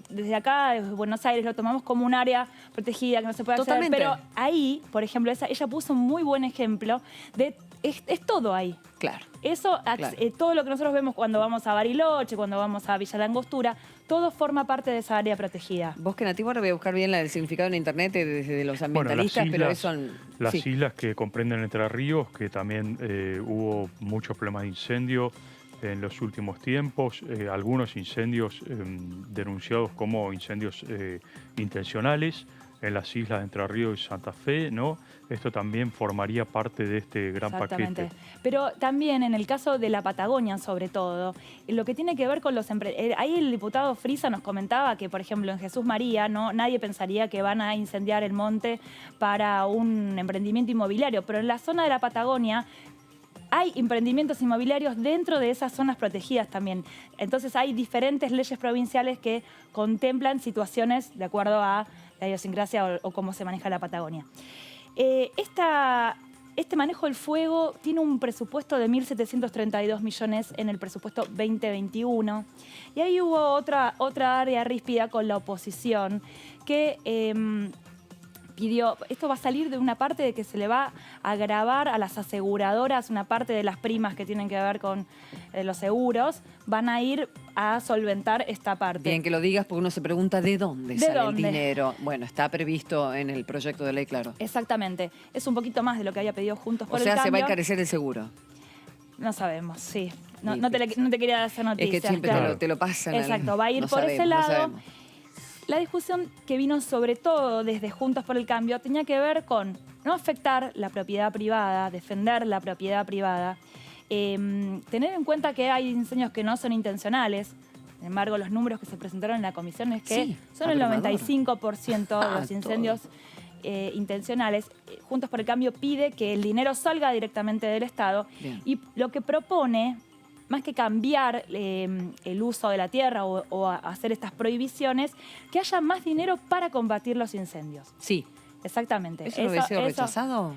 desde acá, desde Buenos Aires, lo tomamos como un área protegida que no se puede acceder. Totalmente. Pero ahí, por ejemplo, ella puso un muy buen ejemplo de es todo ahí. Claro. Eso, Claro. todo lo que nosotros vemos cuando vamos a Bariloche, cuando vamos a Villa La Angostura, todo forma parte de esa área protegida. Bosque nativo, ahora voy a buscar bien el significado en internet de los ambientalistas, bueno, pero eso... Las islas que comprenden Entre Ríos, que también hubo muchos problemas de incendio en los últimos tiempos, algunos incendios denunciados como incendios intencionales, en las islas de Entre Ríos y Santa Fe, ¿no? Esto también formaría parte de este gran Exactamente. paquete. Pero también en el caso de la Patagonia, sobre todo, lo que tiene que ver con los ahí el diputado Frisa nos comentaba que, por ejemplo, en Jesús María, ¿no? Nadie pensaría que van a incendiar el monte para un emprendimiento inmobiliario, pero en la zona de la Patagonia hay emprendimientos inmobiliarios dentro de esas zonas protegidas también. Entonces hay diferentes leyes provinciales que contemplan situaciones de acuerdo a la idiosincrasia o cómo se maneja la Patagonia. Este manejo del fuego tiene un presupuesto de 1.732 millones en el presupuesto 2021. Y ahí hubo otra área ríspida con la oposición que pidió, esto va a salir de una parte de que se le va a gravar a las aseguradoras, una parte de las primas que tienen que ver con los seguros, van a ir a solventar esta parte. Bien que lo digas porque uno se pregunta de dónde sale el dinero. Bueno, está previsto en el proyecto de ley, claro. Exactamente. Es un poquito más de lo que había pedido Juntos por el Cambio. O sea, se va a encarecer el seguro. No sabemos, sí. No te quería dar esa noticia. Es que siempre te lo pasan. Exacto, va a ir por ese lado. La discusión que vino sobre todo desde Juntos por el Cambio tenía que ver con no afectar la propiedad privada, defender la propiedad privada, tener en cuenta que hay incendios que no son intencionales. Sin embargo, los números que se presentaron en la comisión es que son el 95% de los incendios intencionales. Juntos por el Cambio pide que el dinero salga directamente del Estado. Bien. Y lo que propone, más que cambiar el uso de la tierra o hacer estas prohibiciones, que haya más dinero para combatir los incendios. Sí. Exactamente. ¿Eso lo había sido rechazado,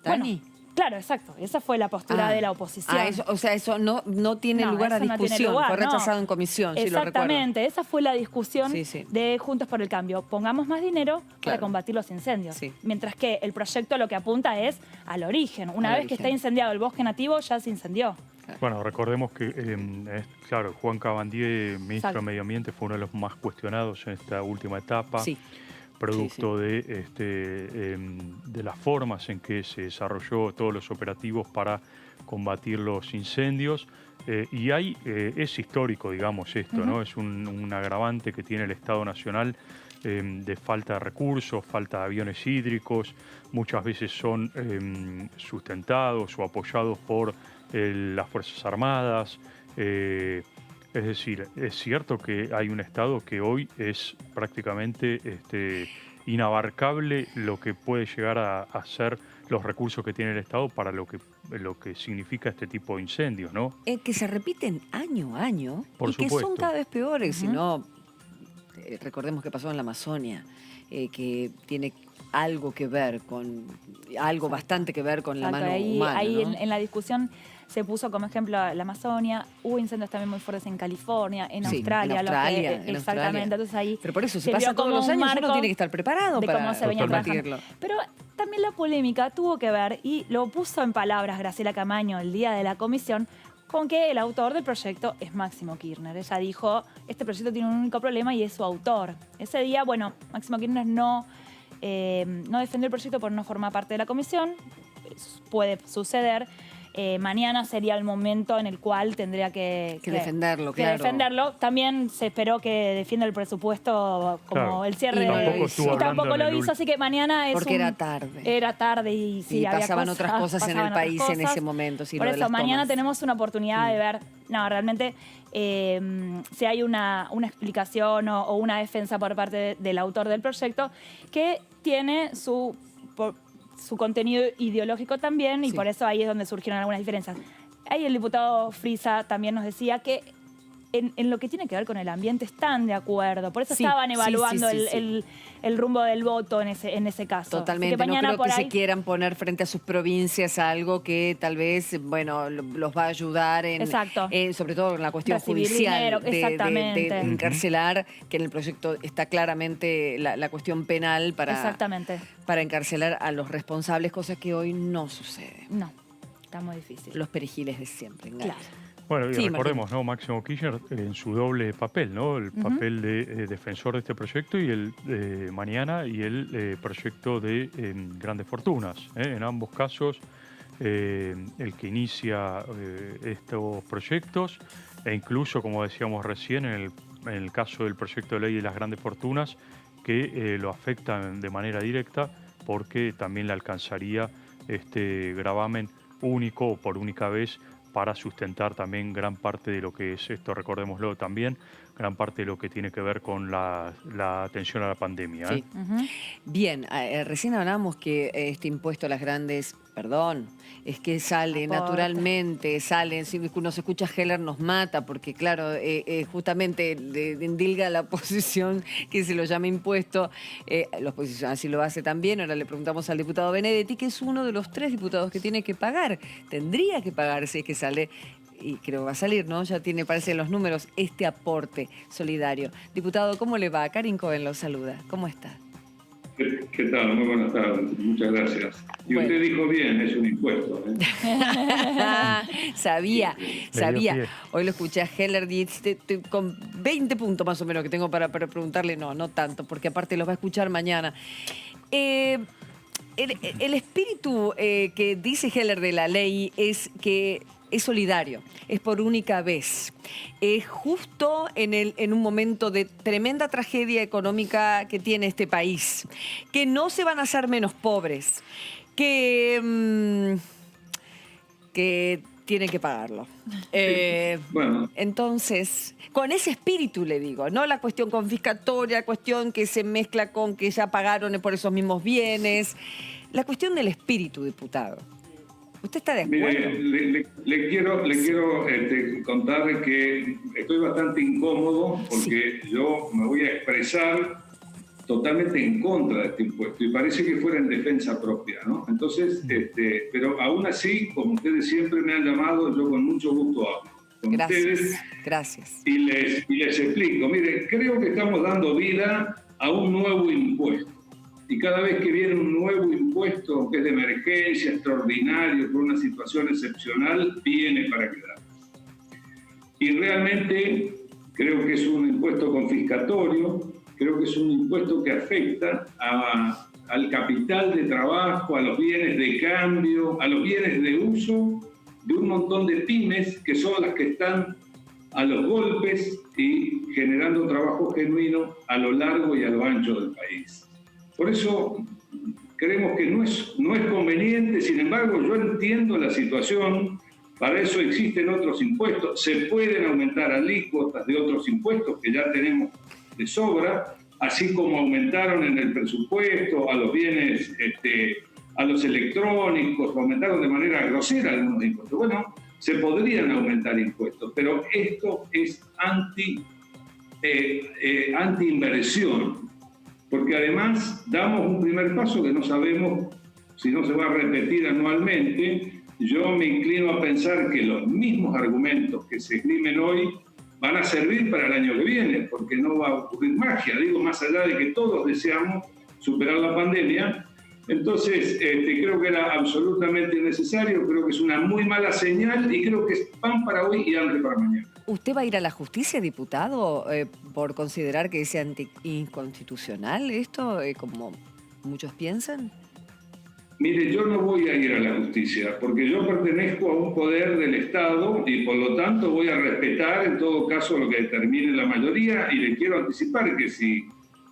Dani? Bueno, claro, exacto. Esa fue la postura de la oposición. Eso no tiene lugar a discusión. Fue rechazado en comisión, si lo recuerdo. Exactamente. Esa fue la discusión de Juntos por el Cambio. Pongamos más dinero para combatir los incendios. Sí. Mientras que el proyecto lo que apunta es al origen. Una vez que está incendiado el bosque nativo, ya se incendió. Bueno, recordemos que, claro, Juan Cabandier, ministro de Medio Ambiente, fue uno de los más cuestionados en esta última etapa, producto de las formas en que se desarrolló todos los operativos para combatir los incendios. Y es histórico, digamos, esto, ¿no? Es un agravante que tiene el Estado Nacional de falta de recursos, falta de aviones hídricos. Muchas veces son sustentados o apoyados por las Fuerzas Armadas. Es decir, es cierto que hay un Estado que hoy es prácticamente inabarcable lo que puede llegar a ser los recursos que tiene el Estado para lo que significa este tipo de incendios, ¿no? Que se repiten año a año Por y supuesto. Que son cada vez peores. Si no, recordemos que pasó en la Amazonia, que tiene algo que ver con, bastante que ver con la mano humana. Ahí ¿no? en la discusión se puso como ejemplo la Amazonia, hubo incendios también muy fuertes en California, en Australia. Exactamente. Entonces ahí pero por eso, si pasa todos los años, uno tiene que estar preparado para cómo se venía combatirlo. Pero también la polémica tuvo que ver, y lo puso en palabras Graciela Camaño el día de la comisión, con que el autor del proyecto es Máximo Kirchner. Ella dijo, este proyecto tiene un único problema y es su autor. Ese día, bueno, Máximo Kirchner no defendió el proyecto por no formar parte de la comisión. Puede suceder. Mañana sería el momento en el cual tendría que defenderlo, que defenderlo. También se esperó que defienda el presupuesto como el cierre. Y tampoco lo hizo, así que mañana es porque era tarde. Era tarde y sí, había pasaban otras cosas en el país en ese momento. Por eso, mañana tenemos una oportunidad de ver, realmente, si hay una explicación o una defensa por parte del autor del proyecto que tiene su contenido ideológico también, y por eso ahí es donde surgieron algunas diferencias. Ahí el diputado Frisa también nos decía que en lo que tiene que ver con el ambiente están de acuerdo, por eso estaban evaluando el rumbo del voto en ese caso. Totalmente, no creo que se quieran poner frente a sus provincias algo que tal vez, los va a ayudar sobre todo en la cuestión judicial de encarcelar, que en el proyecto está claramente la cuestión penal para encarcelar a los responsables, cosa que hoy no sucede. No, está muy difícil. Los perejiles de siempre. Claro. Bueno, y recordemos, ¿no? Máximo Kirchner en su doble papel, ¿no? El papel de defensor de este proyecto y el mañana y el proyecto de grandes fortunas. En ambos casos, el que inicia estos proyectos e incluso, como decíamos recién, en el caso del proyecto de ley de las grandes fortunas, que lo afectan de manera directa, porque también le alcanzaría este gravamen único o por única vez para sustentar también gran parte de lo que es esto, recordémoslo también, gran parte de lo que tiene que ver con la atención a la pandemia. Sí. Bien, recién hablábamos que este impuesto a las grandes, perdón, es que sale naturalmente, sale, si uno se escucha a Heller nos mata, porque claro, justamente endilga la oposición que se lo llama impuesto, la oposición así lo hace también. Ahora le preguntamos al diputado Benedetti, que es uno de los 3 diputados que tiene que pagar, tendría que pagar si es que sale, y creo que va a salir, ¿no? Ya tiene, parece, los números, este aporte solidario. Diputado, ¿cómo le va? Karin Cohen lo saluda. ¿Cómo está? ¿Qué tal? Muy buenas tardes. Muchas gracias. Y bueno, usted dijo bien, es un impuesto. Sabía. Hoy lo escuché a Heller con 20 puntos más o menos que tengo para preguntarle. No tanto, porque aparte los va a escuchar mañana. El espíritu que dice Heller de la ley es que es solidario, es por única vez. Es justo en un momento de tremenda tragedia económica que tiene este país, que no se van a hacer menos pobres, que tienen que pagarlo. Bueno. Entonces, con ese espíritu le digo, no la cuestión confiscatoria, la cuestión que se mezcla con que ya pagaron por esos mismos bienes, la cuestión del espíritu, diputado. ¿Usted está de acuerdo? Mire, le quiero contar que estoy bastante incómodo porque yo me voy a expresar totalmente en contra de este impuesto y parece que fuera en defensa propia, ¿no? Entonces, pero aún así, como ustedes siempre me han llamado, yo con mucho gusto hablo con ustedes. Gracias. Y les explico. Mire, creo que estamos dando vida a un nuevo impuesto. Y cada vez que viene un nuevo impuesto que es de emergencia, extraordinario, por una situación excepcional, viene para quedar. Y realmente creo que es un impuesto confiscatorio, creo que es un impuesto que afecta al capital de trabajo, a los bienes de cambio, a los bienes de uso de un montón de pymes que son las que están a los golpes y generando trabajo genuino a lo largo y a lo ancho del país. Por eso creemos que no es conveniente. Sin embargo, yo entiendo la situación, para eso existen otros impuestos, se pueden aumentar alícuotas de otros impuestos que ya tenemos de sobra, así como aumentaron en el presupuesto a los bienes, a los electrónicos, aumentaron de manera grosera algunos impuestos. Bueno, se podrían aumentar impuestos, pero esto es anti-inversión. Porque además damos un primer paso que no sabemos si no se va a repetir anualmente. Yo me inclino a pensar que los mismos argumentos que se esgrimen hoy van a servir para el año que viene, porque no va a ocurrir magia. Digo, más allá de que todos deseamos superar la pandemia, entonces creo que era absolutamente necesario, creo que es una muy mala señal y creo que es pan para hoy y hambre para mañana. ¿Usted va a ir a la justicia, diputado, por considerar que es anticonstitucional esto, como muchos piensan? Mire, yo no voy a ir a la justicia porque yo pertenezco a un poder del Estado y por lo tanto voy a respetar en todo caso lo que determine la mayoría y le quiero anticipar que si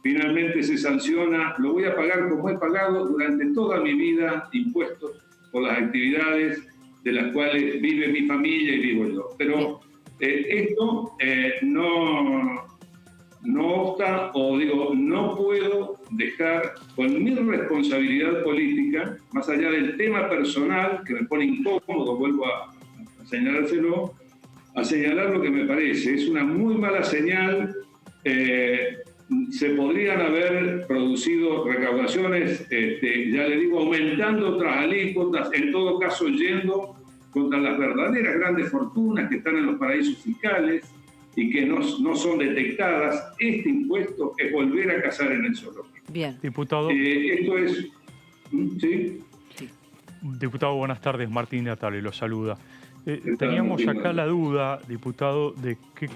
finalmente se sanciona, lo voy a pagar como he pagado durante toda mi vida impuestos por las actividades de las cuales vive mi familia y vivo yo. Pero esto no obsta, o digo, no puedo dejar con mi responsabilidad política, más allá del tema personal, que me pone incómodo, vuelvo a señalárselo, a señalar lo que me parece. Es una muy mala señal. Se podrían haber producido recaudaciones, ya le digo, aumentando otras alícuotas, en todo caso yendo contra las verdaderas grandes fortunas que están en los paraísos fiscales y que no son detectadas. Este impuesto es volver a cazar en el zoológico. Bien. Diputado. Esto es... ¿Sí? Diputado, buenas tardes. Martín Natale lo saluda. Teníamos acá la duda, diputado, de que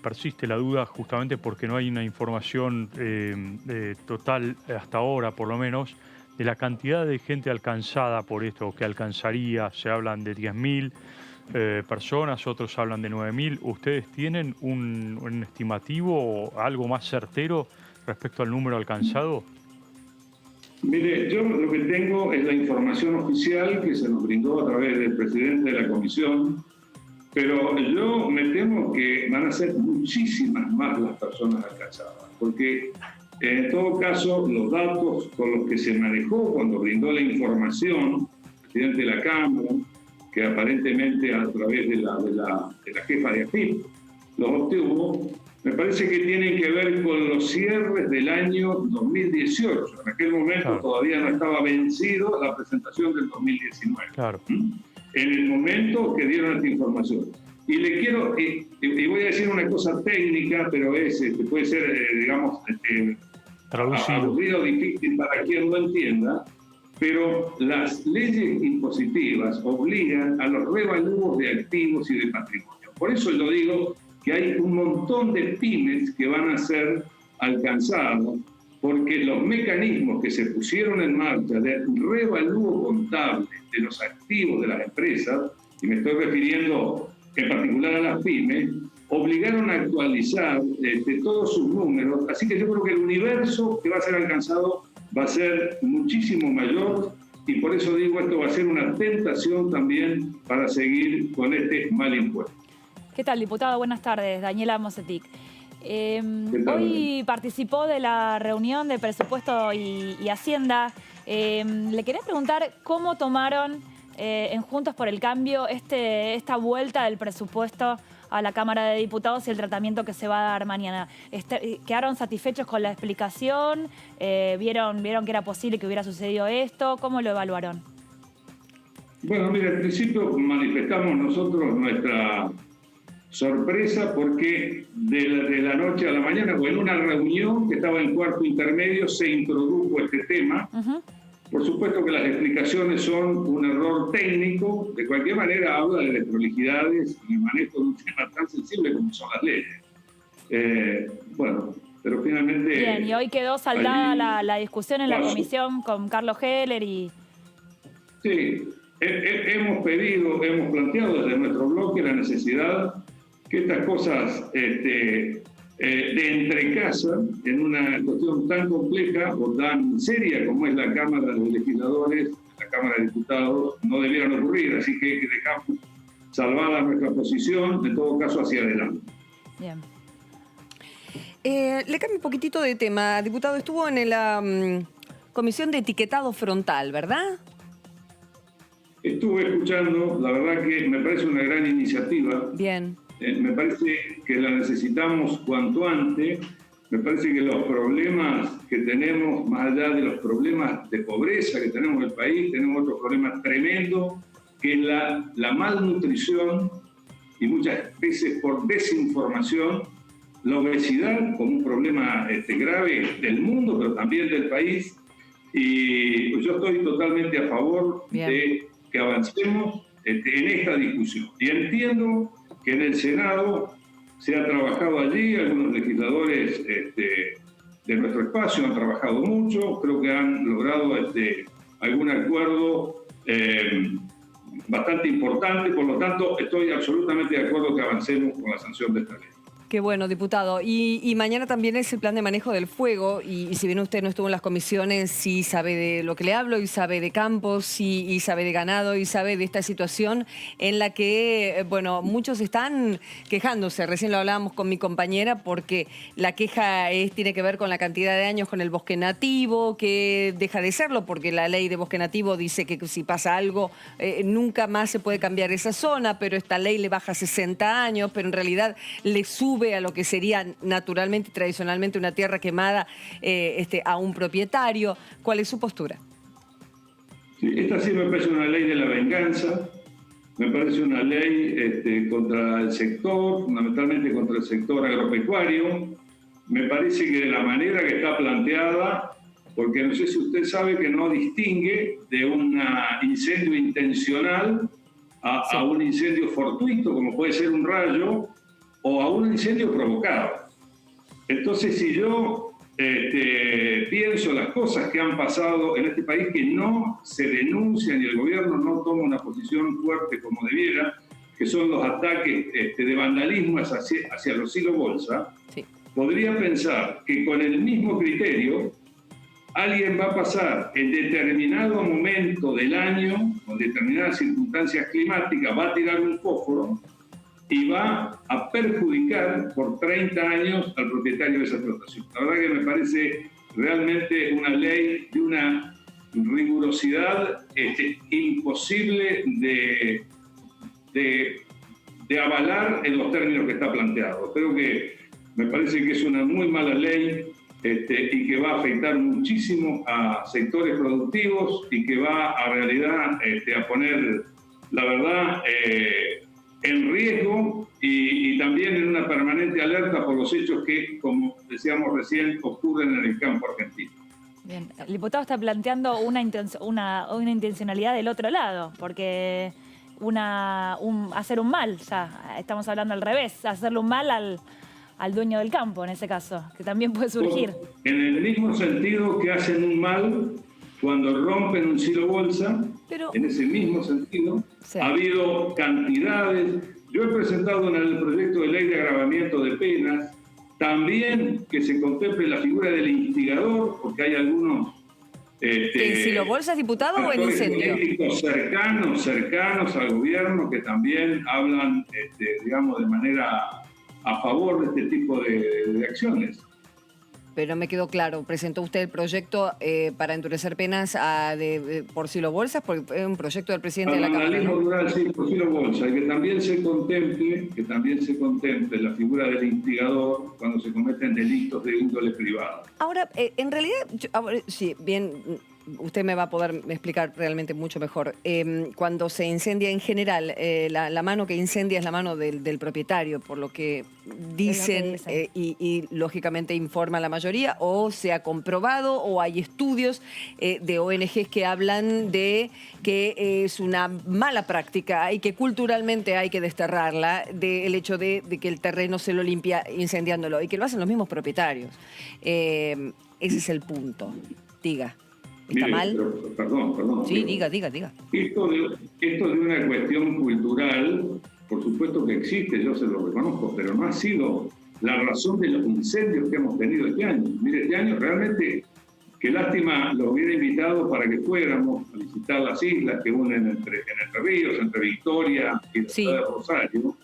persiste la duda justamente porque no hay una información total hasta ahora, por lo menos, de la cantidad de gente alcanzada por esto, que alcanzaría. Se hablan de 10.000 personas, otros hablan de 9.000. ¿Ustedes tienen un estimativo o algo más certero respecto al número alcanzado? Mire, yo lo que tengo es la información oficial que se nos brindó a través del presidente de la comisión, pero yo me temo que van a ser muchísimas más las personas alcanzadas, porque en todo caso los datos con los que se manejó cuando brindó la información el presidente de la Cámara, que aparentemente a través de la jefa de AFIP los obtuvo, me parece que tienen que ver con los cierres del año 2018. En aquel momento todavía no estaba vencido la presentación del 2019. Claro. En el momento que dieron esta información. Y le quiero, y voy a decir una cosa técnica, pero puede ser, digamos, aburrido o difícil para quien lo entienda, pero las leyes impositivas obligan a los revalúos de activos y de patrimonio. Por eso yo digo que hay un montón de pymes que van a ser alcanzados, porque los mecanismos que se pusieron en marcha de revalúo contable de los activos de las empresas, y me estoy refiriendo en particular a las pymes, obligaron a actualizar todos sus números, así que yo creo que el universo que va a ser alcanzado va a ser muchísimo mayor, y por eso digo, esto va a ser una tentación también para seguir con este mal impuesto. ¿Qué tal, diputado? Buenas tardes. Daniela Mosetic. Hoy participó de la reunión de presupuesto y Hacienda. Le quería preguntar cómo tomaron en Juntos por el Cambio esta vuelta del presupuesto a la Cámara de Diputados y el tratamiento que se va a dar mañana. ¿Quedaron satisfechos con la explicación? ¿Vieron que era posible que hubiera sucedido esto? ¿Cómo lo evaluaron? Bueno, mira, al principio manifestamos nosotros nuestra sorpresa porque de la noche a la mañana, o en una reunión que estaba en cuarto intermedio, se introdujo este tema. Por supuesto que las explicaciones son un error técnico, de cualquier manera habla de desprolijidades y el manejo de un tema tan sensible como son las leyes. Bueno, pero finalmente... Bien, y hoy quedó saldada la discusión en la comisión con Carlos Heller y... Sí, hemos planteado desde nuestro bloque la necesidad que estas cosas de entrecasa en una cuestión tan compleja o tan seria como es la Cámara de Legisladores, la Cámara de Diputados, no debieran ocurrir, así que dejamos salvada nuestra posición, en todo caso hacia adelante. Bien. Le cambio un poquitito de tema, diputado. Estuvo en la comisión de etiquetado frontal, ¿verdad? Estuve escuchando, la verdad que me parece una gran iniciativa. Bien. Me parece que la necesitamos cuanto antes. Me parece que los problemas que tenemos, más allá de los problemas de pobreza que tenemos en el país, tenemos otros problemas tremendos, que es la malnutrición y muchas veces por desinformación, la obesidad como un problema grave del mundo, pero también del país. Y pues yo estoy totalmente a favor de que avancemos en esta discusión. Y entiendo que en el Senado se ha trabajado allí, algunos legisladores de nuestro espacio han trabajado mucho, creo que han logrado algún acuerdo bastante importante, por lo tanto estoy absolutamente de acuerdo que avancemos con la sanción de esta ley. Qué bueno, diputado. Y mañana también es el plan de manejo del fuego, y si bien usted no estuvo en las comisiones, sí sabe de lo que le hablo, y sabe de campos, y sabe de ganado, y sabe de esta situación en la que, bueno, muchos están quejándose. Recién lo hablábamos con mi compañera, porque la queja tiene que ver con la cantidad de años con el bosque nativo, que deja de serlo, porque la ley de bosque nativo dice que si pasa algo, nunca más se puede cambiar esa zona, pero esta ley le baja 60 años, pero en realidad le sube a lo que sería naturalmente y tradicionalmente una tierra quemada a un propietario. ¿Cuál es su postura? Sí, esta sí me parece una ley de la venganza, me parece una ley contra el sector, fundamentalmente contra el sector agropecuario. Me parece que de la manera que está planteada, porque no sé si usted sabe que no distingue de un incendio intencional a un incendio fortuito, como puede ser un rayo, o a un incendio provocado. Entonces, si yo pienso las cosas que han pasado en este país que no se denuncian y el gobierno no toma una posición fuerte como debiera, que son los ataques de vandalismo hacia los silos bolsa, podría pensar que con el mismo criterio alguien va a pasar en determinado momento del año, con determinadas circunstancias climáticas, va a tirar un fósforo y va a perjudicar por 30 años al propietario de esa explotación. La verdad que me parece realmente una ley de una rigurosidad imposible de avalar en los términos que está planteado. Creo que me parece que es una muy mala ley y que va a afectar muchísimo a sectores productivos y que va a realidad a poner, la verdad, en riesgo y también en una permanente alerta por los hechos que, como decíamos recién, ocurren en el campo argentino. Bien, el diputado está planteando una intencionalidad del otro lado, porque hacer un mal, ya estamos hablando al revés, hacerle un mal al dueño del campo en ese caso, que también puede surgir. En el mismo sentido que hacen un mal cuando rompen un silo bolsa, en ese mismo sentido, ha habido cantidades. Yo he presentado en el proyecto de ley de agravamiento de penas, también que se contemple la figura del instigador, porque hay algunos... ¿En silo bolsas, diputado, o en incendio? Cercanos al gobierno que también hablan, digamos, de manera a favor de este tipo de acciones. Pero me quedó claro, presentó usted el proyecto para endurecer penas por silo bolsas, porque es un proyecto del presidente de la Cámara, ¿no? Rural, sí, por silo bolsa, y que también se contemple la figura del instigador cuando se cometen delitos de índole privada. Ahora, en realidad, sí, bien, usted me va a poder explicar realmente mucho mejor. Cuando se incendia en general, la mano que incendia es la mano del propietario, por lo que dicen y lógicamente informa la mayoría, o se ha comprobado o hay estudios de ONGs que hablan de que es una mala práctica y que culturalmente hay que desterrarla, del hecho de que el terreno se lo limpia incendiándolo y que lo hacen los mismos propietarios. Ese es el punto. Diga. ¿Está mal? Perdón. Sí, diga. Esto de una cuestión cultural, por supuesto que existe, yo se lo reconozco, pero no ha sido la razón de los incendios que hemos tenido este año. Mire, este año realmente, qué lástima, los hubiera invitado para que fuéramos a visitar las islas que unen entre ríos, entre Victoria y la ciudad de Rosario,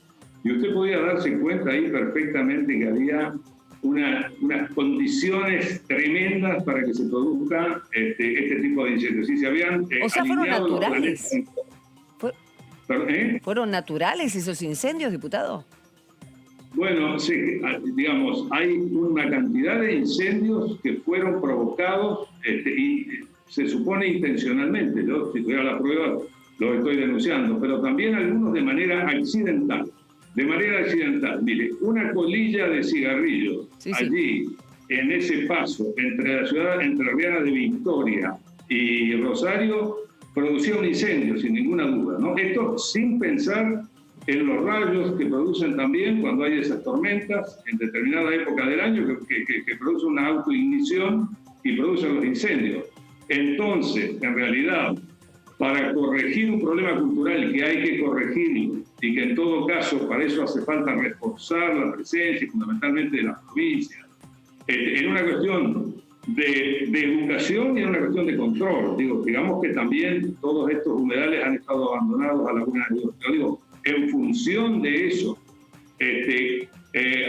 y usted podía darse cuenta ahí perfectamente que había unas condiciones tremendas para que se produzca este tipo de incendios. Sí, se habían o sea, fueron naturales. ¿Fueron naturales esos incendios, diputado? Bueno, sí, digamos, hay una cantidad de incendios que fueron provocados y se supone intencionalmente. Yo, si tuviera la prueba, lo estoy denunciando, pero también algunos de manera accidental. Mire, una colilla de cigarrillos allí, en ese paso entre la ciudad entrerriana de Victoria y Rosario, producía un incendio, sin ninguna duda, ¿no? Esto sin pensar en los rayos que producen también cuando hay esas tormentas en determinada época del año que produce una autoignición y producen los incendios. Entonces, en realidad, para corregir un problema cultural que hay que corregir y que en todo caso para eso hace falta reforzar la presencia fundamentalmente de las provincias, en una cuestión de educación y en una cuestión de control. Digamos que también todos estos humedales han estado abandonados a Laguna de Dios. Yo digo, en función de eso,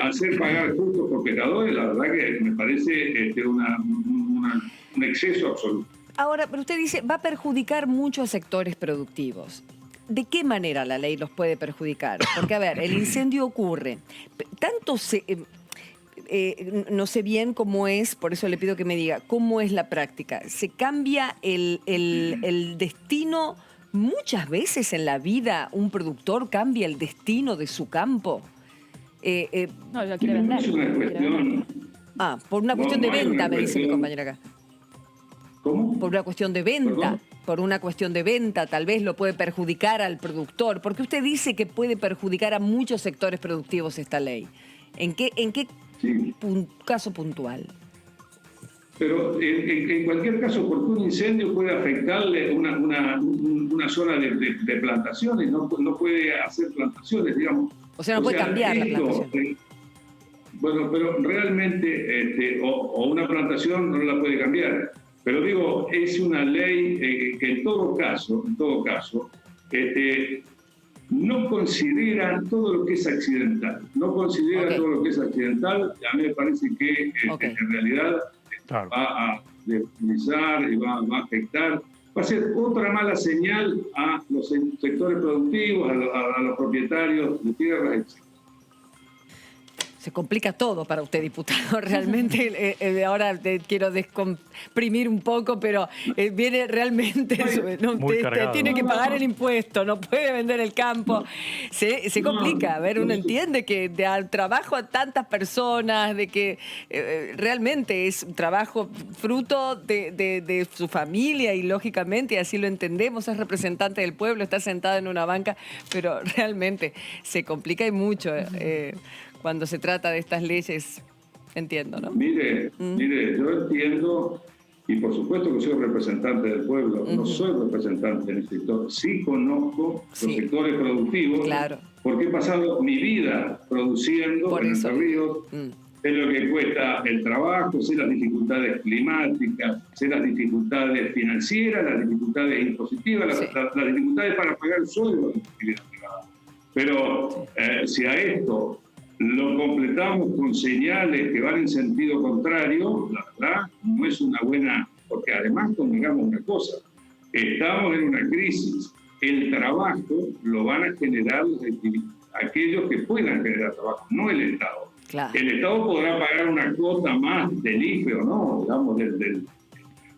hacer pagar justos por pecadores, la verdad que me parece un exceso absoluto. Ahora, pero usted dice, va a perjudicar muchos sectores productivos. ¿De qué manera la ley los puede perjudicar? Porque, a ver, el incendio ocurre. No sé bien cómo es, por eso le pido que me diga, ¿cómo es la práctica? ¿Se cambia el destino muchas veces en la vida? ¿Un productor cambia el destino de su campo? No, lo quiere vender. Es una cuestión... por una cuestión de venta, me dice mi compañera acá. ¿Cómo? Por una cuestión de venta. ¿Perdón? Por una cuestión de venta, tal vez lo puede perjudicar al productor. Porque usted dice que puede perjudicar a muchos sectores productivos esta ley. ¿En qué caso puntual? Pero en cualquier caso, porque un incendio puede afectarle una zona de plantaciones, no puede hacer plantaciones, digamos. O sea, no puede cambiar la plantación. Bueno, pero realmente, o una plantación no la puede cambiar. Pero digo, es una ley que en todo caso, no considera todo lo que es accidental. No considera todo lo que es accidental. A mí me parece que en realidad va a deslizar y va a afectar. Va a ser otra mala señal a los sectores productivos, a los propietarios de tierras, etc. Se complica todo para usted, diputado. Realmente, ahora quiero descomprimir un poco, pero viene realmente... usted tiene que pagar el impuesto, no puede vender el campo. Se complica. A ver, uno entiende que al trabajo a tantas personas, de que realmente es un trabajo fruto de su familia y, lógicamente, así lo entendemos, es representante del pueblo, está sentada en una banca, pero realmente se complica y mucho. Cuando se trata de estas leyes, entiendo, ¿no? Mire, yo entiendo, y por supuesto que soy representante del pueblo, no soy representante del sector, sí conozco los sectores productivos, porque he pasado mi vida produciendo en Entre Ríos, sé lo que cuesta el trabajo, sé las dificultades climáticas, sé las dificultades financieras, las dificultades impositivas, las dificultades para pagar el sueldo de la actividad privada. Pero si a esto lo completamos con señales que van en sentido contrario, la verdad no es una buena, porque además convengamos una cosa, estamos en una crisis, el trabajo lo van a generar aquellos que puedan generar trabajo, no el Estado. El Estado podrá pagar una cuota más del IFE o no, digamos, de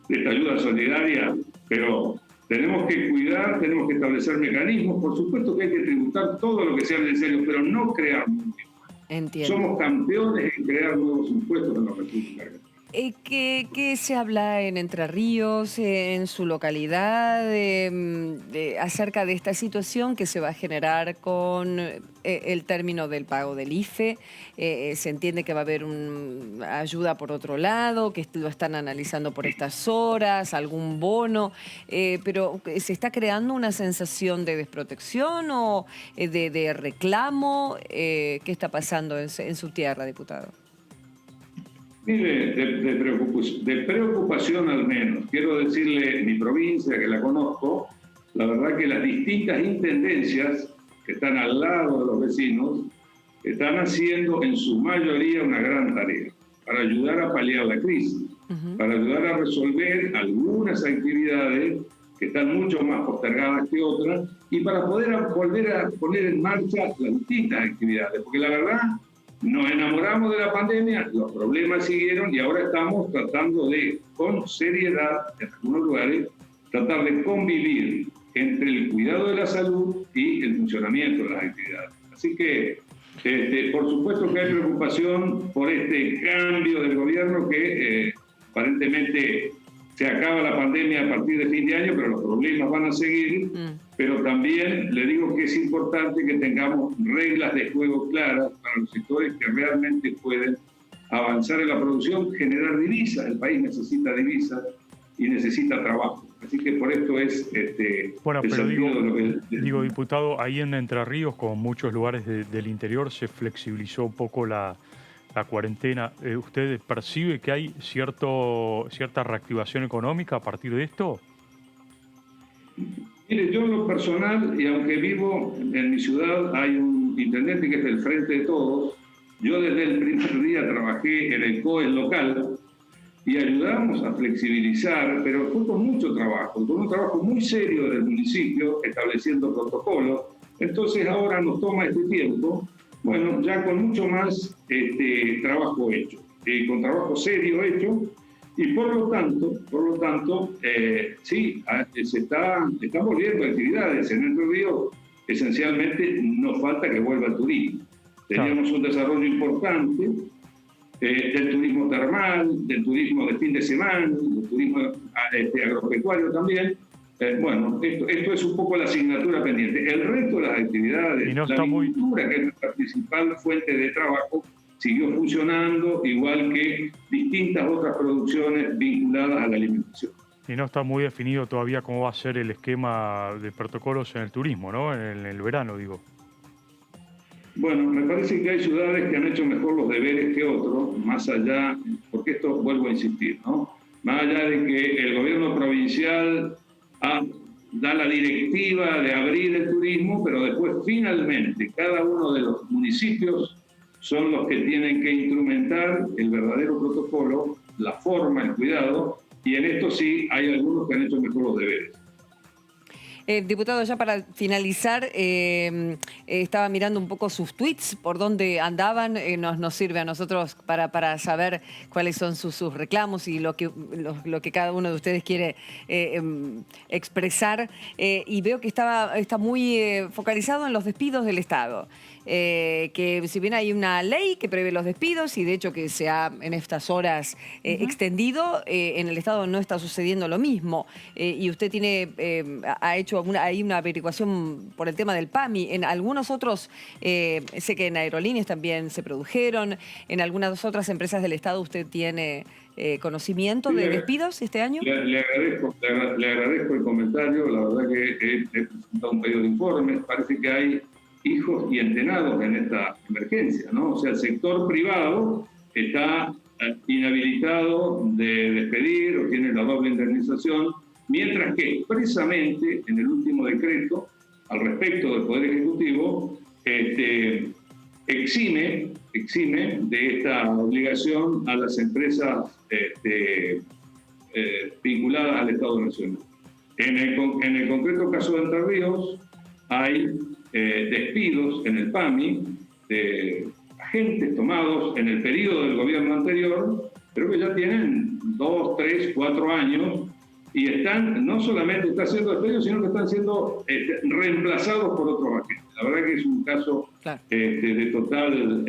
esta ayuda solidaria, pero tenemos que cuidar, tenemos que establecer mecanismos, por supuesto que hay que tributar todo lo que sea necesario, pero no crear nuevos. Somos campeones en crear nuevos impuestos en la República Argentina. ¿Qué se habla en Entre Ríos, en su localidad, acerca de esta situación que se va a generar con el término del pago del IFE? Se entiende que va a haber una ayuda por otro lado, que lo están analizando por estas horas, algún bono, pero ¿se está creando una sensación de desprotección o de reclamo? ¿Qué está pasando en su tierra, diputado? Mire, de preocupación al menos. Quiero decirle, mi provincia, que la conozco, la verdad que las distintas intendencias que están al lado de los vecinos están haciendo en su mayoría una gran tarea para ayudar a paliar la crisis, para ayudar a resolver algunas actividades que están mucho más postergadas que otras y para poder volver a poner en marcha las distintas actividades. Porque la verdad, nos enamoramos de la pandemia, los problemas siguieron y ahora estamos tratando de, con seriedad, en algunos lugares, tratar de convivir entre el cuidado de la salud y el funcionamiento de las actividades. Así que, por supuesto que hay preocupación por este cambio del gobierno que aparentemente se acaba la pandemia a partir de fin de año, pero los problemas van a seguir. Pero también le digo que es importante que tengamos reglas de juego claras para los sectores que realmente pueden avanzar en la producción, generar divisas. El país necesita divisas y necesita trabajo. Así que por esto es bueno, el pero sentido de lo que... digo, diputado, ahí en Entre Ríos, como en muchos lugares del interior, se flexibilizó un poco la cuarentena. ¿Usted percibe que hay cierta reactivación económica a partir de esto? Mire, yo en lo personal, y aunque vivo en mi ciudad, hay un intendente que es del Frente de Todos. Yo desde el primer día trabajé en el COE local y ayudamos a flexibilizar, pero fue con mucho trabajo, con un trabajo muy serio del municipio, estableciendo protocolos. Entonces ahora nos toma este tiempo, bueno, ya con mucho más trabajo hecho, con trabajo serio hecho. Y por lo tanto, sí, están volviendo actividades. En Entre Ríos, esencialmente, nos falta que vuelva el turismo. Teníamos un desarrollo importante del turismo termal, del turismo de fin de semana, del turismo agropecuario también. Bueno, esto es un poco la asignatura pendiente. El resto de las actividades, la agricultura, que es nuestra principal fuente de trabajo, siguió funcionando, igual que distintas otras producciones vinculadas a la alimentación. Y no está muy definido todavía cómo va a ser el esquema de protocolos en el turismo, ¿no? En el verano, digo. Bueno, me parece que hay ciudades que han hecho mejor los deberes que otros, más allá, porque esto vuelvo a insistir, ¿no? Más allá de que el gobierno provincial da la directiva de abrir el turismo, pero después finalmente cada uno de los municipios son los que tienen que instrumentar el verdadero protocolo, la forma, el cuidado, y en esto sí hay algunos que han hecho mejor los deberes. Diputado, ya para finalizar, estaba mirando un poco sus tweets, por dónde andaban, nos sirve a nosotros para saber cuáles son sus reclamos y lo que cada uno de ustedes quiere expresar. Y veo que está muy focalizado en los despidos del Estado. Que si bien hay una ley que prevé los despidos y de hecho que se ha en estas horas extendido, en el Estado no está sucediendo lo mismo. Y usted ha hecho hay una averiguación por el tema del PAMI. En algunos otros, sé que en aerolíneas también se produjeron, en algunas otras empresas del Estado usted tiene conocimiento de despidos este año. Le agradezco el comentario, la verdad que he presentado un pedido de informes, parece que hay hijos y entrenados en esta emergencia, ¿no? O sea, el sector privado está inhabilitado de despedir o tiene la doble indemnización, mientras que expresamente en el último decreto al respecto del Poder Ejecutivo exime de esta obligación a las empresas vinculadas al Estado Nacional. En el concreto caso de Entre Ríos hay despidos en el PAMI de agentes tomados en el periodo del gobierno anterior, pero que ya tienen 2, 3, 4 años y no solamente están siendo despedidos, sino que están siendo reemplazados por otros agentes. La verdad que es un caso de total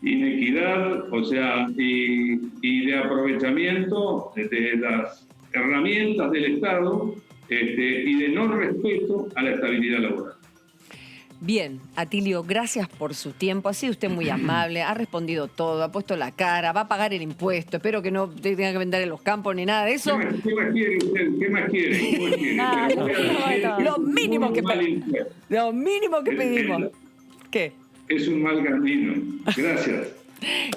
inequidad, o sea, y de aprovechamiento de las herramientas del Estado y de no respeto a la estabilidad laboral. Bien, Atilio, gracias por su tiempo. Ha sido usted muy amable, ha respondido todo, ha puesto la cara, va a pagar el impuesto. Espero que no tenga que vender en los campos ni nada de eso. ¿Qué más quiere usted? ¿Qué más quiere? Lo mínimo que pedimos. ¿Qué? Es un mal camino. Gracias.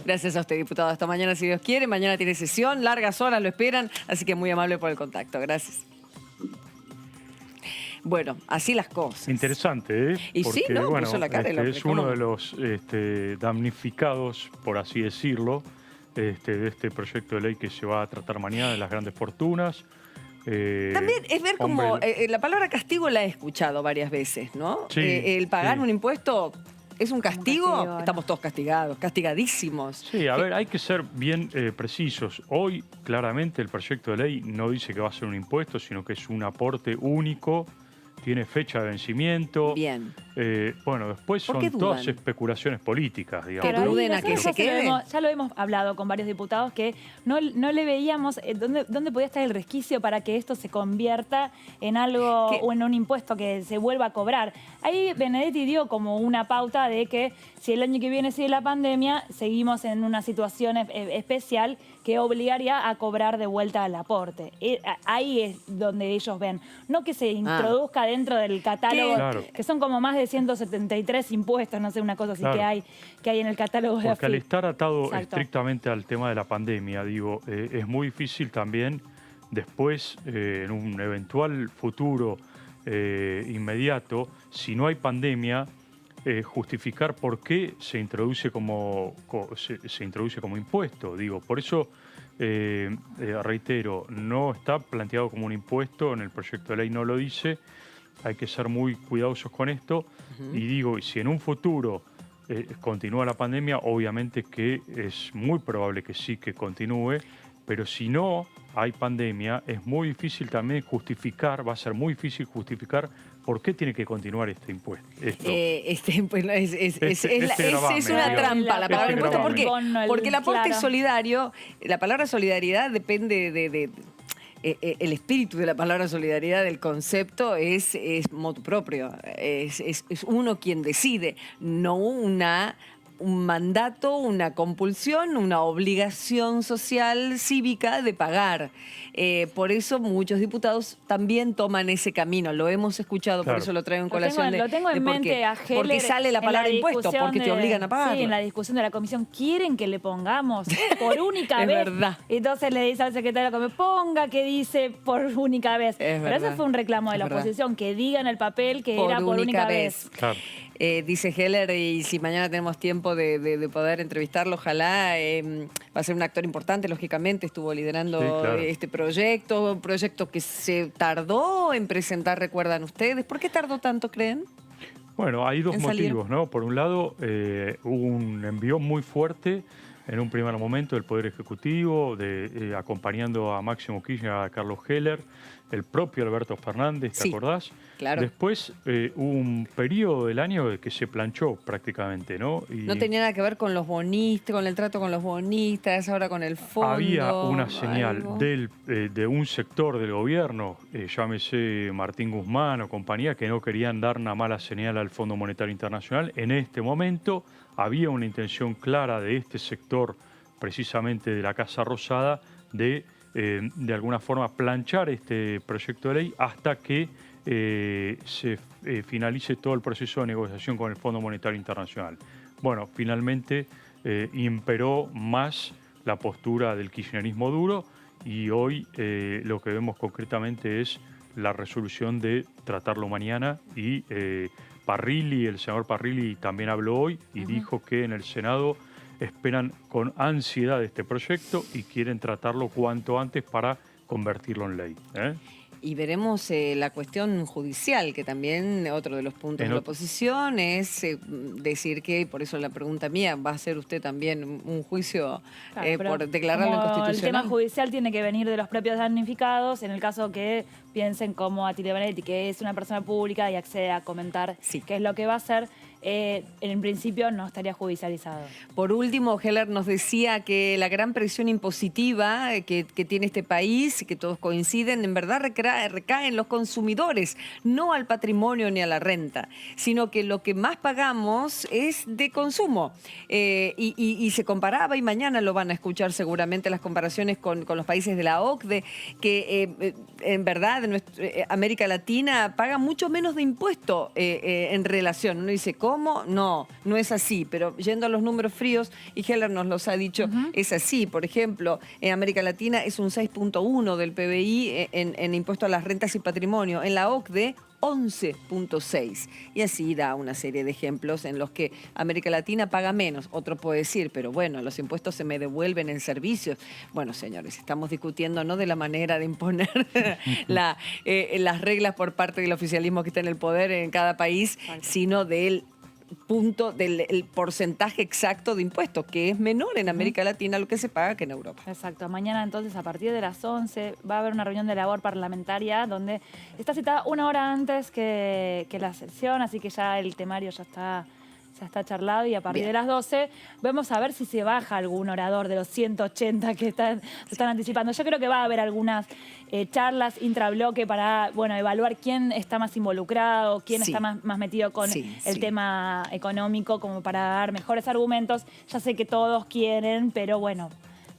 Gracias a usted, diputado. Hasta mañana, si Dios quiere. Mañana tiene sesión, largas horas lo esperan, así que muy amable por el contacto. Gracias. Bueno, así las cosas. Interesante, ¿eh? Y porque, sí, ¿no? Bueno, puso la cara el hombre, es uno de los damnificados, por así decirlo, de este proyecto de ley que se va a tratar mañana de las grandes fortunas. También es ver cómo la palabra castigo la he escuchado varias veces, ¿no? Sí, el pagar un impuesto es un castigo. Estamos todos castigados, castigadísimos. Sí, a ver, hay que ser bien precisos. Hoy, claramente, el proyecto de ley no dice que va a ser un impuesto, sino que es un aporte único, tiene fecha de vencimiento. Bien. Bueno, después son todas especulaciones políticas, digamos. Que duden a que se quede. Ya lo hemos hablado con varios diputados que no le veíamos dónde podía estar el resquicio para que esto se convierta en algo o en un impuesto que se vuelva a cobrar. Ahí Benedetti dio como una pauta de que si el año que viene sigue la pandemia, seguimos en una situación especial que obligaría a cobrar de vuelta el aporte. Ahí es donde ellos ven. No que se introduzca dentro del catálogo, que son como más de 173 impuestos, no sé, una cosa así que hay en el catálogo de AFIP. Porque al estar atado estrictamente al tema de la pandemia, digo, es muy difícil también después, en un eventual futuro inmediato, si no hay pandemia, justificar por qué se introduce como impuesto. Digo, por eso reitero, no está planteado como un impuesto, en el proyecto de ley no lo dice, hay que ser muy cuidadosos con esto. Y digo, si en un futuro continúa la pandemia, obviamente que es muy probable que sí que continúe, pero si no hay pandemia, es muy difícil también justificar, va a ser muy difícil justificar por qué tiene que continuar este impuesto. Es una trampa la palabra impuesto. ¿Por qué? Porque el aporte solidario, la palabra solidaridad depende de el espíritu de la palabra solidaridad, del concepto, es motu propio. Es uno quien decide, no una un mandato, una compulsión, una obligación social, cívica de pagar. Por eso muchos diputados también toman ese camino. Lo hemos escuchado, Claro. por eso lo traigo en colación. Lo tengo en mente a Heller. Porque sale la palabra en impuesto, discusión porque te obligan a pagar. Sí, en la discusión de la comisión. ¿Quieren que le pongamos por única Es vez? verdad. Entonces le dice al secretario que me ponga que dice por única vez. Pero verdad. ese fue un reclamo de la Es verdad. oposición, que diga en el papel que era por única vez. Claro. Dice Heller, y si mañana tenemos tiempo de poder entrevistarlo, ojalá, va a ser un actor importante, lógicamente, estuvo liderando Sí, claro. este proyecto, un proyecto que se tardó en presentar, ¿recuerdan ustedes? ¿Por qué tardó tanto, creen? Bueno, hay dos en salir. motivos, ¿no? Por un lado, hubo un envío muy fuerte en un primer momento del Poder Ejecutivo, acompañando a Máximo Kirchner, a Carlos Heller, el propio Alberto Fernández, ¿te Sí, acordás? claro. Después hubo un periodo del año que se planchó prácticamente, ¿no? Y No tenía nada que ver con los bonistas, con el trato con los bonistas, ahora con el fondo. había una señal algo. de un sector del gobierno, llámese Martín Guzmán o compañía, que no querían dar una mala señal al Fondo Monetario Internacional. En este momento había una intención clara de este sector, precisamente de la Casa Rosada, de alguna forma planchar este proyecto de ley hasta que se finalice todo el proceso de negociación con el Fondo Monetario Internacional. Bueno, finalmente imperó más la postura del kirchnerismo duro y hoy lo que vemos concretamente es la resolución de tratarlo mañana y Parrilli, el senador Parrilli también habló hoy y dijo que en el Senado esperan con ansiedad este proyecto y quieren tratarlo cuanto antes para convertirlo en ley. Y veremos la cuestión judicial, que también otro de los puntos de la oposición es decir que, por eso la pregunta mía, ¿va a hacer usted también un juicio por declararlo como inconstitucional? El tema judicial tiene que venir de los propios damnificados, en el caso que piensen como Atilio Benedetti, que es una persona pública y accede a comentar qué es lo que va a hacer. En principio no estaría judicializado. Por último, Heller nos decía que la gran presión impositiva que tiene este país, que todos coinciden, en verdad recae en los consumidores, no al patrimonio ni a la renta, sino que lo que más pagamos es de consumo. Y se comparaba, y mañana lo van a escuchar seguramente, las comparaciones con los países de la OCDE, que en verdad América Latina paga mucho menos de impuesto en relación. Uno dice, ¿cómo? No es así, pero yendo a los números fríos, y Heller nos los ha dicho, es así. Por ejemplo, en América Latina es un 6.1 del PBI en impuesto a las rentas y patrimonio. En la OCDE, 11.6. Y así da una serie de ejemplos en los que América Latina paga menos. Otro puede decir, pero bueno, los impuestos se me devuelven en servicios. Bueno, señores, estamos discutiendo no de la manera de imponer las reglas por parte del oficialismo que está en el poder en cada país, sino del el porcentaje exacto de impuestos, que es menor en América Latina lo que se paga que en Europa. Exacto. Mañana entonces a partir de las 11 va a haber una reunión de labor parlamentaria donde está citada una hora antes que la sesión, así que ya el temario ya está charlado y a partir de las 12 vamos a ver si se baja algún orador de los 180 que se están anticipando. Yo creo que va a haber algunas charlas intrabloque para evaluar quién está más involucrado, quién está más metido con el tema económico, como para dar mejores argumentos. Ya sé que todos quieren, pero bueno,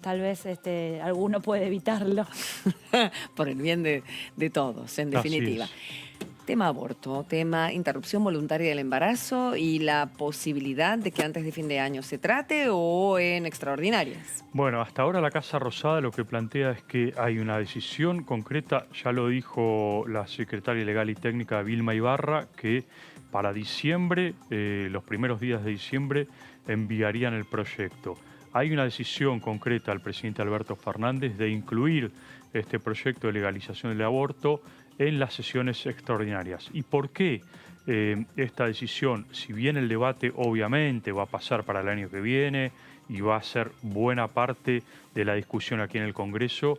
tal vez alguno puede evitarlo. Por el bien de todos, en definitiva. Tema aborto, tema interrupción voluntaria del embarazo y la posibilidad de que antes de fin de año se trate o en extraordinarias. Bueno, hasta ahora la Casa Rosada lo que plantea es que hay una decisión concreta, ya lo dijo la secretaria legal y técnica Vilma Ibarra, que para diciembre, los primeros días de diciembre, enviarían el proyecto. Hay una decisión concreta del presidente Alberto Fernández de incluir este proyecto de legalización del aborto en las sesiones extraordinarias. ¿Y por qué esta decisión? Si bien el debate obviamente va a pasar para el año que viene y va a ser buena parte de la discusión aquí en el Congreso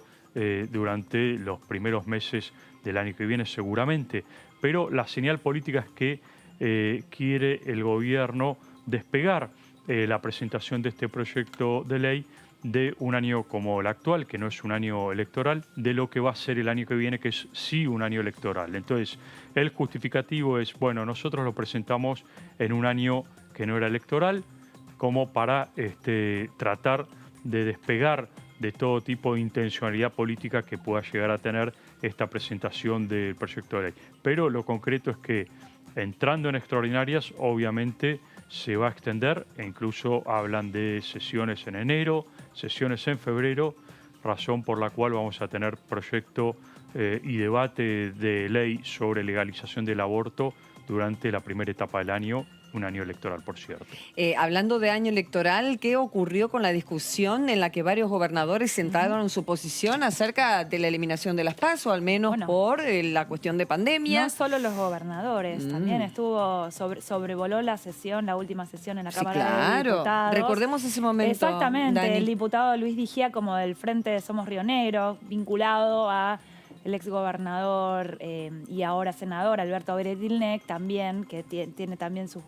durante los primeros meses del año que viene seguramente, pero la señal política es que quiere el gobierno despegar la presentación de este proyecto de ley de un año como el actual, que no es un año electoral, de lo que va a ser el año que viene, que es sí un año electoral. Entonces, el justificativo es, bueno, nosotros lo presentamos en un año que no era electoral, como para tratar de despegar de todo tipo de intencionalidad política que pueda llegar a tener esta presentación del proyecto de ley. Pero lo concreto es que entrando en extraordinarias, obviamente se va a extender e incluso hablan de sesiones en enero, sesiones en febrero, razón por la cual vamos a tener proyecto y debate de ley sobre legalización del aborto durante la primera etapa del año, un año electoral, por cierto. Hablando de año electoral, ¿qué ocurrió con la discusión en la que varios gobernadores sentaron su posición acerca de la eliminación de las PASO, al menos por la cuestión de pandemia? No solo los gobernadores, también sobrevoló la sesión, la última sesión en la Cámara de Diputados. Recordemos ese momento. Exactamente, Dani. el diputado Luis Dijía, como del Frente de Somos Río Negro, vinculado a el exgobernador y ahora senador Alberto Beretilnec, también, que tiene también sus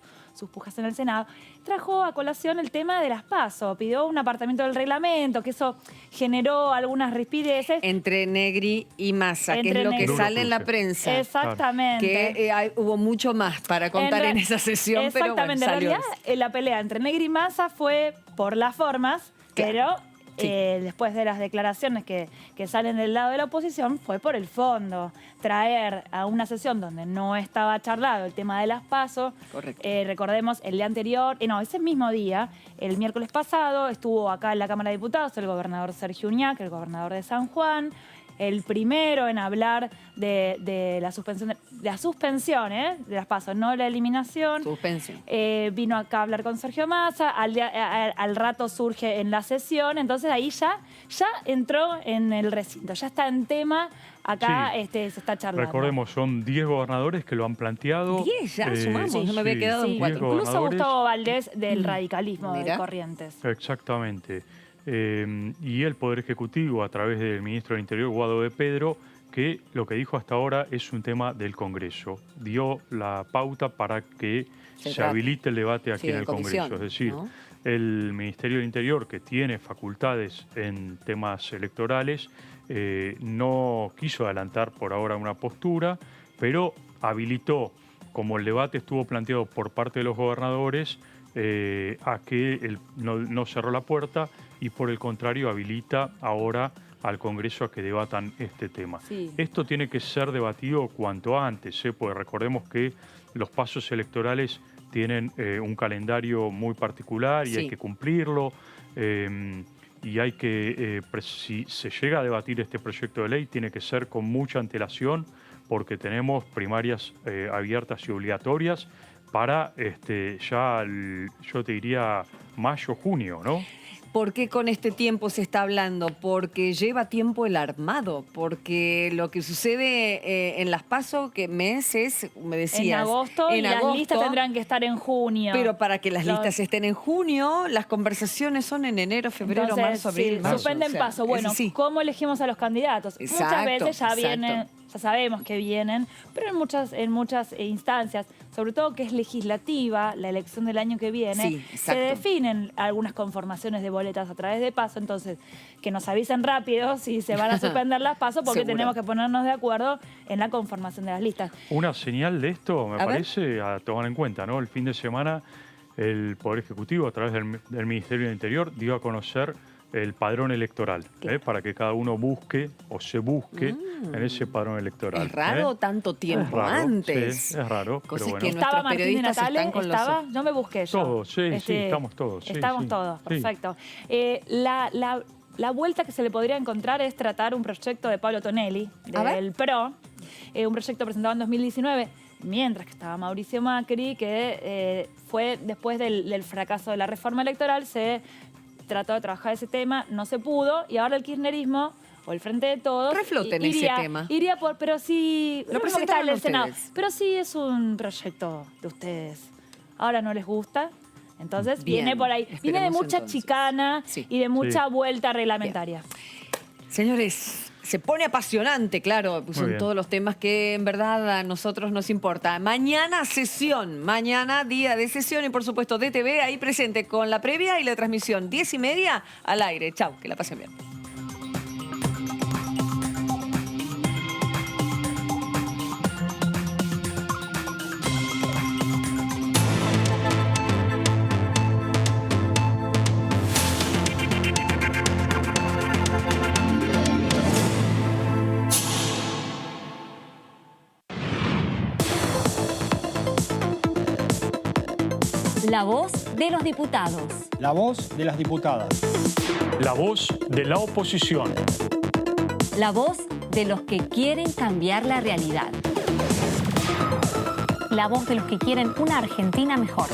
pujas en el Senado, trajo a colación el tema de las PASO, pidió un apartamiento del reglamento, que eso generó algunas rispideces. Entre Negri y Massa, que es lo que sale en la prensa. Exactamente. Que hubo mucho más para contar en esa sesión, exactamente, pero bueno, en realidad la pelea entre Negri y Massa fue por las formas, pero después de las declaraciones que salen del lado de la oposición, fue por el fondo. Traer a una sesión donde no estaba charlado el tema de las PASO. Recordemos, el día anterior, ese mismo día, el miércoles pasado, estuvo acá en la Cámara de Diputados el gobernador Sergio Uñac, el gobernador de San Juan, el primero en hablar de la suspensión, de las PASO, no la eliminación. Suspensión. Vino acá a hablar con Sergio Massa, al rato surge en la sesión, entonces ahí ya entró en el recinto, ya está en tema, acá se está charlando. Recordemos, son 10 gobernadores que lo han planteado. 10 ya sumamos, no me había quedado en 4. Incluso Gustavo Valdés del radicalismo de Corrientes. Exactamente. Y el Poder Ejecutivo, a través del ministro del Interior, Guado de Pedro, que lo que dijo hasta ahora es un tema del Congreso. Dio la pauta para que se habilite el debate aquí en el Congreso. Es decir, el Ministerio del Interior, que tiene facultades en temas electorales, no quiso adelantar por ahora una postura, pero habilitó, como el debate estuvo planteado por parte de los gobernadores, a que no cerró la puerta y por el contrario habilita ahora al Congreso a que debatan este tema. Esto tiene que ser debatido cuanto antes, porque recordemos que los pasos electorales tienen un calendario muy particular y hay que cumplirlo. Y hay que, si se llega a debatir este proyecto de ley, tiene que ser con mucha antelación porque tenemos primarias abiertas y obligatorias para yo te diría mayo, junio, ¿no? ¿Por qué con este tiempo se está hablando? Porque lleva tiempo el armado, porque lo que sucede en las PASO, que meses, me decías... En agosto, y las listas tendrán que estar en junio. Pero para que las listas estén en junio, las conversaciones son en enero, febrero, marzo, abril, marzo. Suspenden PASO. Bueno, ¿cómo elegimos a los candidatos? Muchas veces ya vienen, ya sabemos que vienen, pero en muchas instancias, sobre todo que es legislativa, la elección del año que viene, se definen algunas conformaciones de boletas a través de PASO, entonces que nos avisen rápido si se van a suspender las PASO porque tenemos que ponernos de acuerdo en la conformación de las listas. Una señal de esto, me parece, a tomar en cuenta, ¿no? El fin de semana el Poder Ejecutivo, a través del Ministerio del Interior, dio a conocer el padrón electoral, para que cada uno busque o se busque en ese padrón electoral. Es raro tanto tiempo antes. Sí, es raro, cosas pero bueno. que nuestros periodistas están con los... Yo me busqué yo. Todos, sí, estamos todos. Estamos todos, perfecto. La vuelta que se le podría encontrar es tratar un proyecto de Pablo Tonelli, del PRO, un proyecto presentado en 2019, mientras que estaba Mauricio Macri, que fue después del fracaso de la reforma electoral, se trató de trabajar ese tema, no se pudo, y ahora el kirchnerismo o el Frente de Todos refloten ese tema. Iría por, pero sí, lo presentaron el Senado, ustedes. pero sí es un proyecto de ustedes. Ahora no les gusta, entonces viene por ahí, viene de mucha chicana y de mucha vuelta reglamentaria. Señores, se pone apasionante, claro, son todos los temas que en verdad a nosotros nos importa. Mañana sesión, mañana día de sesión y por supuesto DTV ahí presente con la previa y la transmisión 10:30 al aire. Chau, que la pasen bien. La voz de los diputados. La voz de las diputadas. La voz de la oposición. La voz de los que quieren cambiar la realidad. La voz de los que quieren una Argentina mejor.